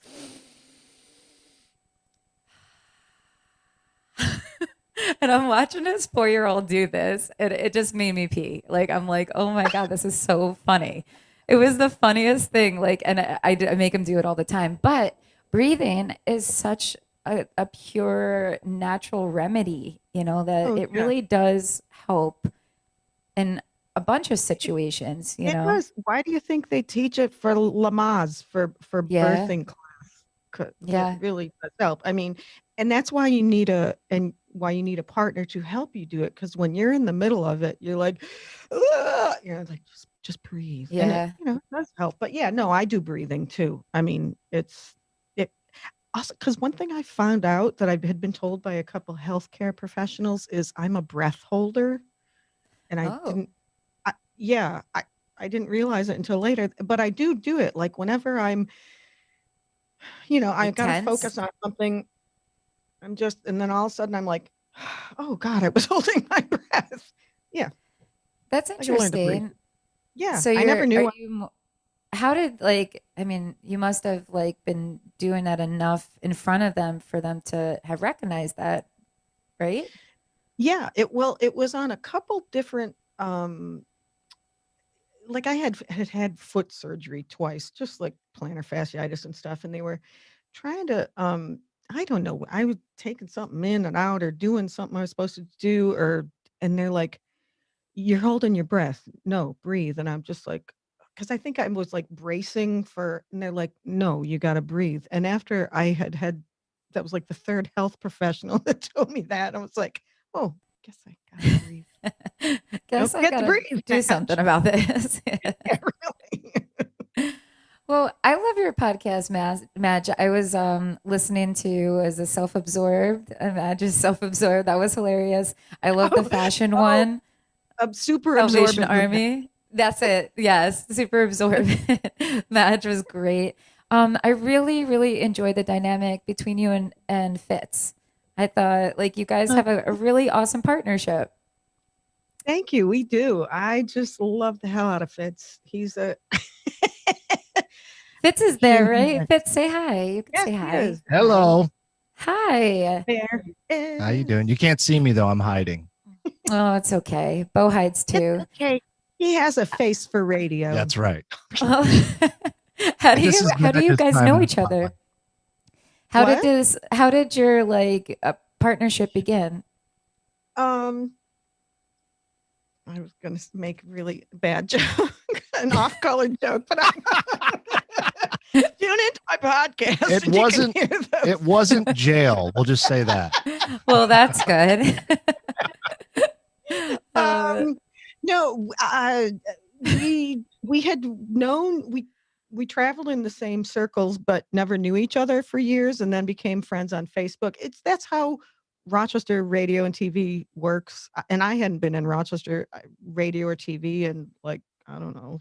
and I'm watching this 4 year old do this, and it just made me pee. Like, I'm like, oh my God, this is so funny. It was the funniest thing. Like, and I make him do it all the time. But breathing is such a pure natural remedy, you know, that Oh it yeah. really does help in a bunch of situations, you It know? does. Why do you think they teach it for Lamaze for Yeah. birthing class? It Yeah. really does help. I mean, and that's why you need a partner to help you do it. Because when you're in the middle of it, you're like, "Ugh," like just breathe, and it Yeah. it does help. But yeah, no, I do breathing too. I mean, it. also, because one thing I found out that I had been told by a couple healthcare professionals is I'm a breath holder, and I Oh, didn't. Yeah, I didn't realize it until later, but I do it like whenever I'm, I like got to tense. focus on something. I'm just, and then all of a sudden I'm like, oh God, I was holding my breath. Yeah, That's I can learn to breathe. interesting. Yeah, So I never are knew. you, how did like, I mean, you must have like been doing that enough in front of them for them to have recognized that, right? Yeah, it was on a couple different like I had foot surgery twice, just like plantar fasciitis and stuff, and they were trying to I don't know, I was taking something in and out or doing something I was supposed to do, or and they're like, "You're holding your breath. No, breathe." And I'm just like, because I think I was like bracing for, and they're like, "No, you got to breathe." And after I had that was like the third health professional that told me that, I was like, "Oh, guess I gotta breathe. Don't Guess I forget to gotta breathe, do something Madge." about this. Yeah, really. Well, I love your podcast, Madge. I was listening to as a self-absorbed. Madge is self-absorbed. That was hilarious. I love the Oh, fashion oh, one. I'm super Salvation absorbent with that. Army. That's it. Yes, super absorbent. Madge was great. I really, really enjoyed the dynamic between you and Fitz. I thought like you guys Uh, have a really awesome partnership. Thank you. We do. I just love the hell out of Fitz. He's a Fitz is he there, and he right? Fitz, say hi. You can yes, say he hi. is. Hi. Hello. Hi. There he How you is. doing? You can't see me though. I'm hiding. Oh, it's okay. Beau hides It's too. okay. He has a face for radio. That's right. Oh, This is how do you Madge's guys time know in the each other? spotlight. What? How did your like partnership begin? Um, I was going to make a really bad joke, an off-color joke, but I tune into my podcast. It And you can wasn't. hear the It wasn't jail. We'll just say that. Well, that's good. Uh, Um, no, we had known we traveled in the same circles, but never knew each other for years, and then became friends on Facebook. That's how Rochester radio and TV works. And I hadn't been in Rochester radio or TV in like I don't know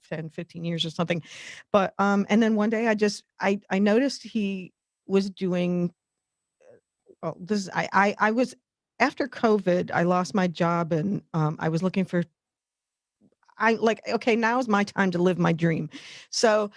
10, 15 years or something. But and then one day I noticed he was doing oh, this is I was after COVID, I lost my job and I was looking for I like okay, now is my time to live my dream. So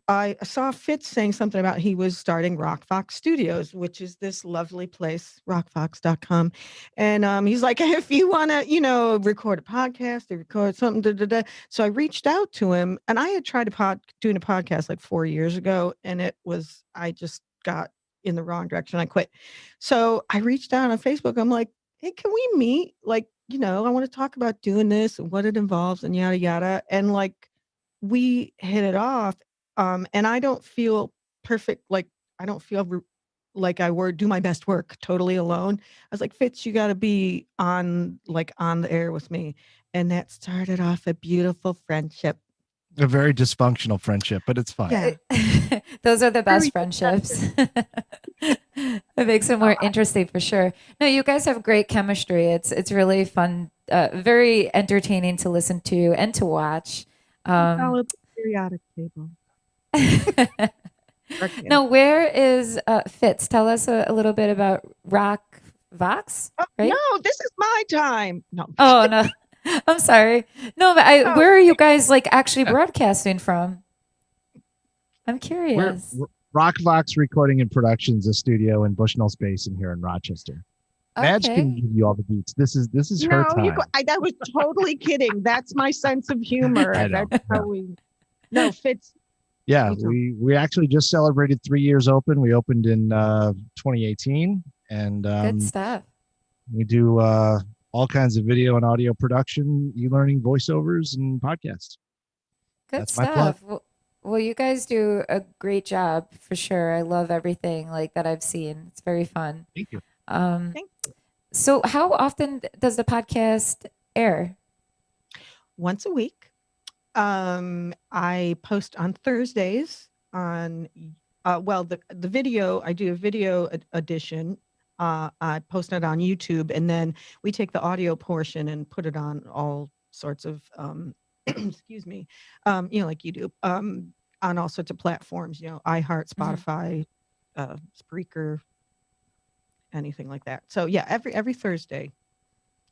I saw Fitz saying something about he was starting Rock Fox Studios, which is this lovely place, rockfox.com. And he's like, if you want to, record a podcast or record something, da, da, da. So I reached out to him and I had tried doing a podcast like 4 years ago. And I just got in the wrong direction. I quit. So I reached out on Facebook. I'm like, hey, can we meet? Like, I want to talk about doing this and what it involves and yada, yada. And like, we hit it off and I don't feel perfect. Like I don't feel like I were do my best work totally alone. I was like, Fitz, you got to be on the air with me, and that started off a beautiful friendship. A very dysfunctional friendship, but it's fine. Yeah, those are the best very friendships. It makes it more interesting for sure. No, you guys have great chemistry. It's really fun, very entertaining to listen to and to watch. Follow the periodic table. Now, where is Fitz? Tell us a little bit about Rock Vox, Oh, right? no, this is my time. No. Oh no, I'm sorry. No, but Oh. where are you guys like actually broadcasting from? I'm curious. We're Rockvox Recording and Productions, a studio in Bushnell Space in here in Rochester. Madge Okay. can give you all the beats. This is her No, time. that was totally kidding. That's my sense of humor. I know, That's how No, Fitz. Yeah, Me too. we actually just celebrated 3 years open. We opened in 2018, and Good stuff. we do all kinds of video and audio production, e-learning, voiceovers, and podcasts. Good That's my plug. stuff. Well, you guys do a great job for sure. I love everything like that I've seen. It's very fun. Thank you. Thank So how often does the podcast air? Once a week. I post on Thursdays on Well, the video, I do a video edition. I post it on YouTube, and then we take the audio portion and put it on all sorts of excuse me, like you do, on all sorts of platforms, iHeart, Mhm. Spotify, Spreaker, anything like that. So yeah, every Thursday.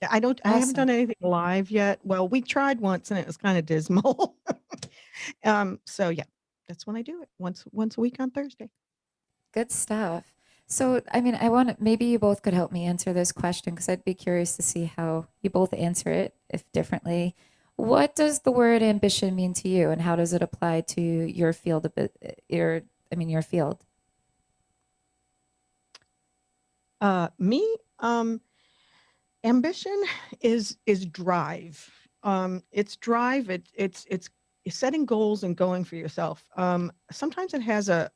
I haven't Awesome. done anything live yet. Well, we tried once and it was kind of dismal. So yeah, that's when I do it, once a week on Thursday. Good stuff. So, I mean, I want maybe you both could help me answer this question because I'd be curious to see how you both answer it, if differently. What does the word ambition mean to you, and how does it apply to your field of your field? Me, ambition is drive. It's drive. It's setting goals and going for yourself. Sometimes it has a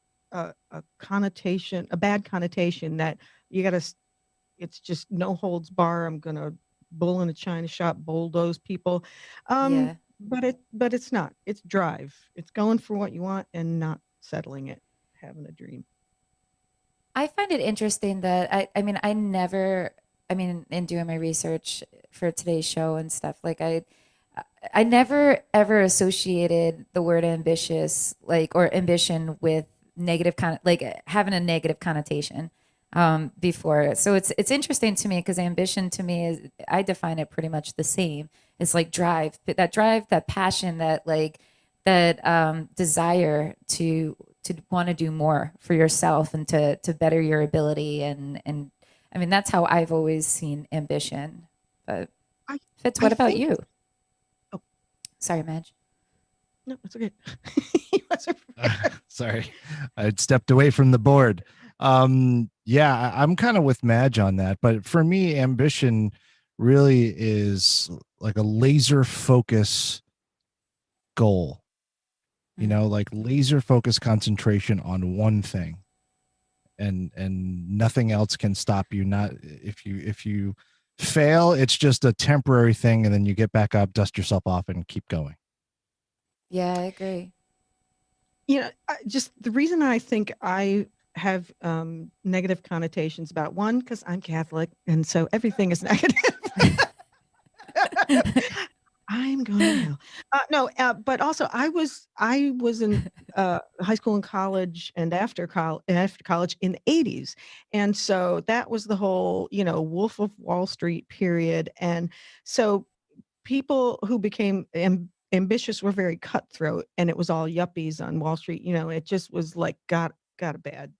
connotation, a bad connotation that you gotta. It's just no holds bar. I'm gonna bull in a china shop, bulldoze people. Yeah. But it's not. It's drive. It's going for what you want and not settling it, having a dream. I find it interesting that in doing my research for today's show and stuff, like I never ever associated the word ambitious, like, or ambition with like having a negative connotation before. So it's interesting to me because ambition to me is, I define it pretty much the same. It's like drive, that passion, that like that desire to want to do more for yourself and to better your ability, and I mean that's how I've always seen ambition. But I Fitz, I what about think. you? Oh Sorry, Madge. no, it's okay. You guys are- Sorry, I'd stepped away from the board. Yeah, I'm kind of with Madge on that, but for me, ambition really is like a laser focus goal. Like laser focus concentration on one thing, and nothing else can stop you. Not if you fail, it's just a temporary thing, and then you get back up, dust yourself off, and keep going. Yeah, I agree. just the reason I think I have negative connotations about, one, because I'm Catholic, and so everything is negative. I'm going to hell. No, but also I was in high school and college and after college in the 80s, and so that was the whole Wolf of Wall Street period, and so people who became ambitious were very cutthroat, and it was all yuppies on Wall Street. It just was like got a bad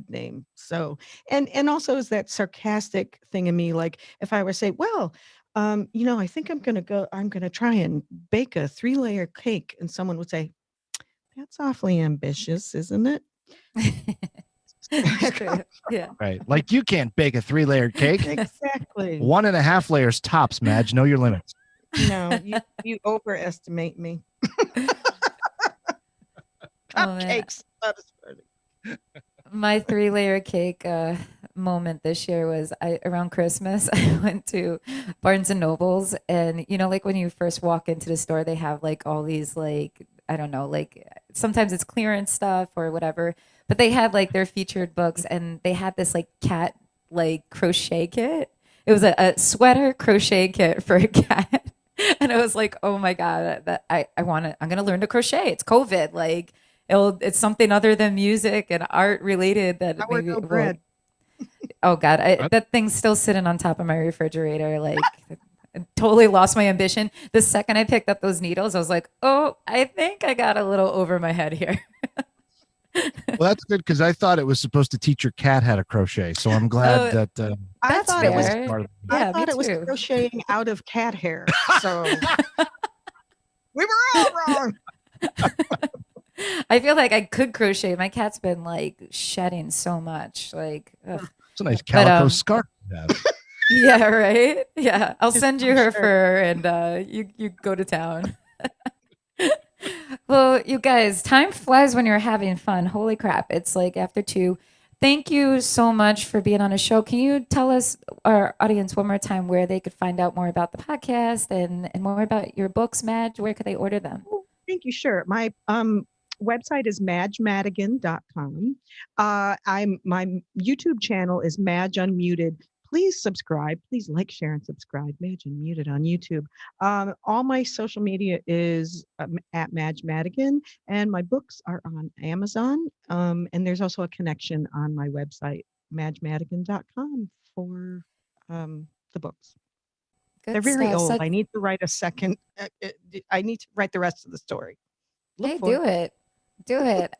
name. So and also is that sarcastic thing in me, like if I were to say, well, I think I'm gonna try and bake a 3-layer cake, and someone would say, that's awfully ambitious, isn't it? It's true. Yeah. Right. Like you can't bake a 3-layered cake. Exactly. 1.5 layers tops, Madge. Know your limits. No, you overestimate me. Oh man, Cupcakes. That is funny. my 3-layer cake moment this year was around Christmas. I went to Barnes and Nobles, and like when you first walk into the store, they have like all these, like, I don't know, like sometimes it's clearance stuff or whatever, but they had like their featured books, and they had this like cat like crochet kit. It was a sweater crochet kit for a cat. And I was like, oh my God, that I'm gonna learn to crochet. It's COVID, like it's something other than music and art related that maybe Sourdough will. bread. Oh God, that thing's still sitting on top of my refrigerator. Like, I totally lost my ambition. The second I picked up those needles, I was like, oh, I think I got a little over my head here. Well, that's good because I thought it was supposed to teach your cat how to crochet. So I'm glad Oh, that I that's thought it was fair. part of I Yeah, me thought it was too. crocheting out of cat hair. So we were all wrong. I feel like I could crochet. My cat's been like shedding so much. Like, ugh. It's a nice But, calico scarf you have. Yeah, right. Yeah, I'll Just send you I'm her sure. fur, and you go to town. Well, you guys, time flies when you're having fun. Holy crap! It's like after 2. Thank you so much for being on a show. Can you tell us, our audience, one more time where they could find out more about the podcast and more about your books, Madge? Where could they order them? Oh, thank you. Sure. My website is madgemadigan.com. My YouTube channel is Madge Unmuted. Please subscribe. Please like, share, and subscribe. Madge Unmuted on YouTube. All my social media is at Madge Madigan, and my books are on Amazon. And there's also a connection on my website, madgemadigan.com, for the books. Good They're very stuff. old. I need to write a second. I need to write the rest of the story. Hey, do it. Do it.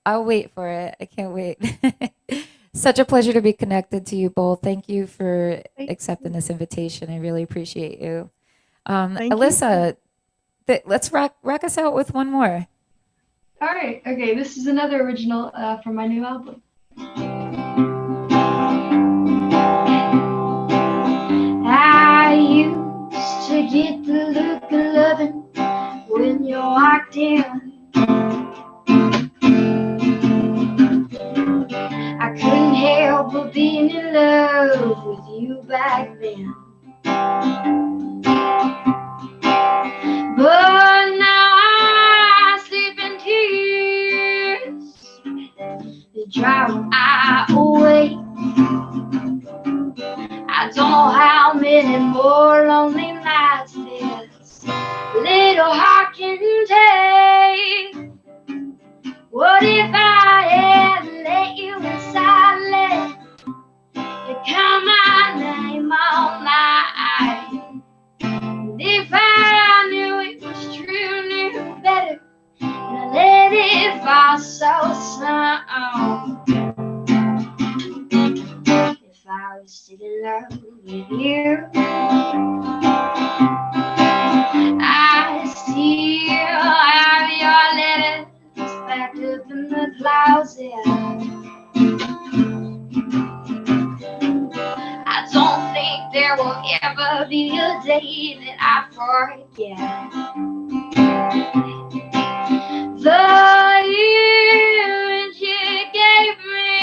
I'll wait for it. I can't wait. Such a pleasure to be connected to you both. Thank you for accepting this invitation. I really appreciate you. Alyssa, let's rock us out with one more. All right. Okay. This is another original from my new album. I used to get the look of loving when you walked in. I couldn't help but being in love with you back then. But now I sleep in tears that drive my away. I don't know how many more lonely nights this little heart can take. What if I had let you inside, let you call my name all night? And if I knew it was true, knew better, and I let it fall so slow. If I was still in love with you, I still have your letters backed up in the closet. I don't think there will ever be a day that I forget the years you gave me.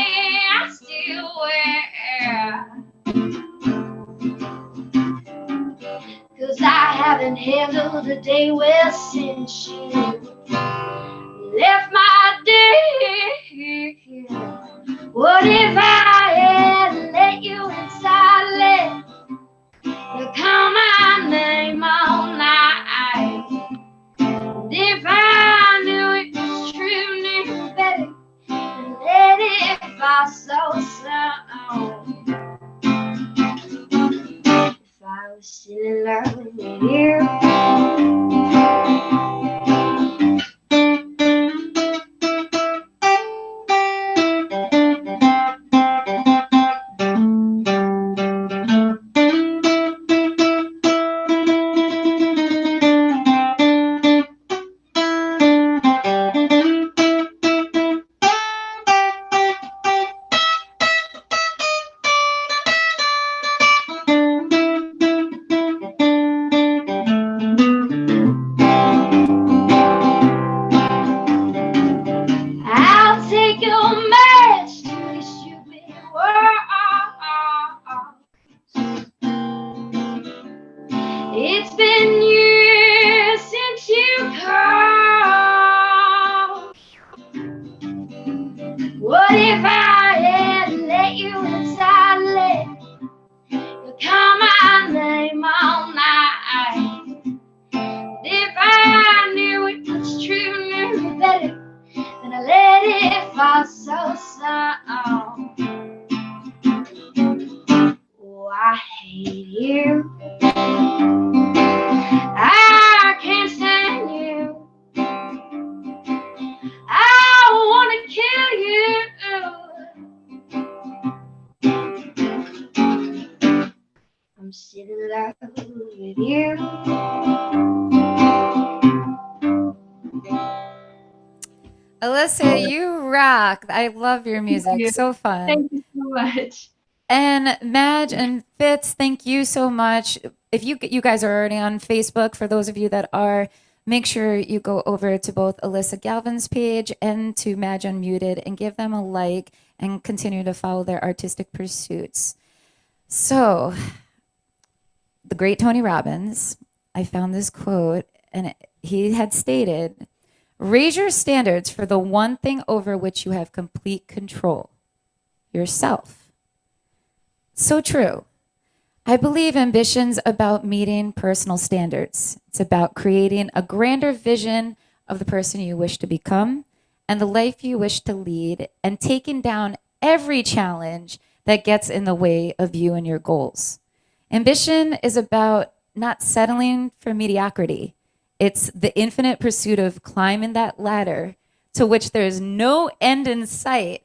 I still wear, 'cause I haven't handled a day well since you left my day. What if I had let you inside, let you call my name all night? And if I knew it was true, knew better, and let it fall so slow. If I was still in love with you, I'll take your match to your stupid world. It's been years since you called. What if I had let you inside, let you call my name all night? If I knew it was true, knew better, then I let it fall so slow. Oh, I hate you. I can't stand you. I wanna kill you. I'm still in love with you. Alyssa, you rock. I love your music. you. So fun. Thank you so much. And Madge and Fitz, thank you so much. If you guys are already on Facebook, for those of you that are, make sure you go over to both Alyssa Galvan's page and to Madge Unmuted and give them a like and continue to follow their artistic pursuits. So, the great Tony Robbins, I found this quote, and he had stated, Raise your standards for the one thing over which you have complete control, yourself. So true. I believe ambition's about meeting personal standards. It's about creating a grander vision of the person you wish to become and the life you wish to lead, and taking down every challenge that gets in the way of you and your goals. Ambition is about not settling for mediocrity. It's the infinite pursuit of climbing that ladder to which there is no end in sight,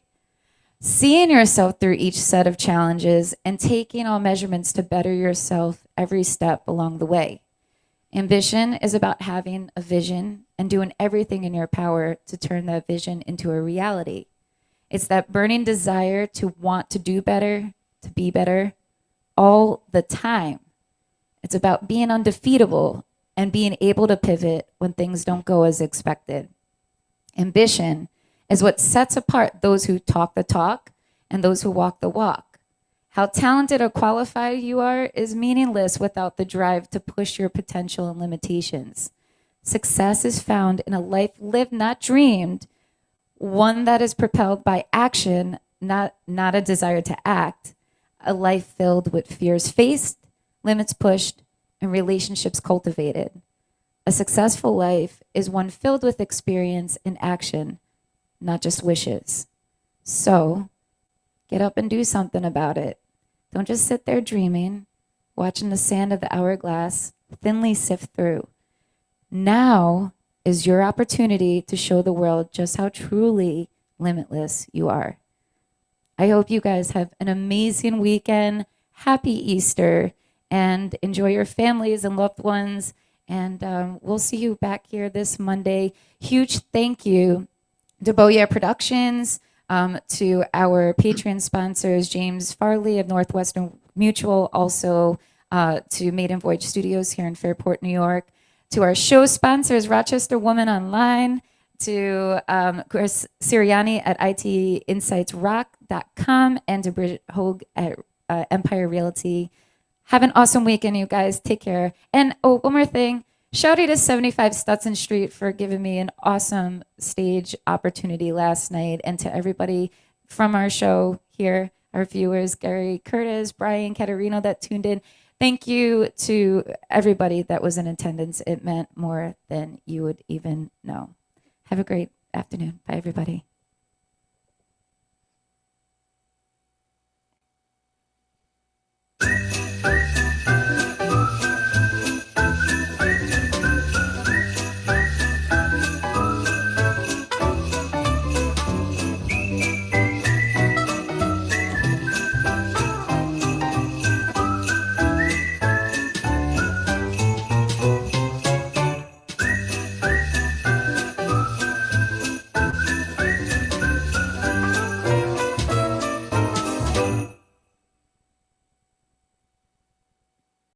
seeing yourself through each set of challenges and taking all measurements to better yourself every step along the way. Ambition is about having a vision and doing everything in your power to turn that vision into a reality. It's that burning desire to want to do better, to be better, all the time. It's about being undefeatable and being able to pivot when things don't go as expected. Ambition is what sets apart those who talk the talk and those who walk the walk. How talented or qualified you are is meaningless without the drive to push your potential and limitations. Success is found in a life lived, not dreamed, one that is propelled by action, not a desire to act, a life filled with fears faced, limits pushed, and relationships cultivated. A successful life is one filled with experience and action, not just wishes. So, get up and do something about it. Don't just sit there dreaming, watching the sand of the hourglass thinly sift through. Now is your opportunity to show the world just how truly limitless you are. I hope you guys have an amazing weekend. Happy Easter, and enjoy your families and loved ones. And we'll see you back here this Monday. Huge thank you to Beau Productions, to our Patreon sponsors, James Farley of Northwestern Mutual, also to Maiden Voyage Studios here in Fairport, New York, to our show sponsors, Rochester Woman Online, to Chris Sirianni at itinsightsrock.com, and to Bridget Hoag at Empire Realty. Have an awesome weekend, you guys. Take care. And oh, one more thing. Shout out to 75 Stutson Street for giving me an awesome stage opportunity last night, and to everybody from our show here, our viewers, Gary Curtis, Brian Caterino that tuned in. Thank you to everybody that was in attendance. It meant more than you would even know. Have a great afternoon. Bye, everybody.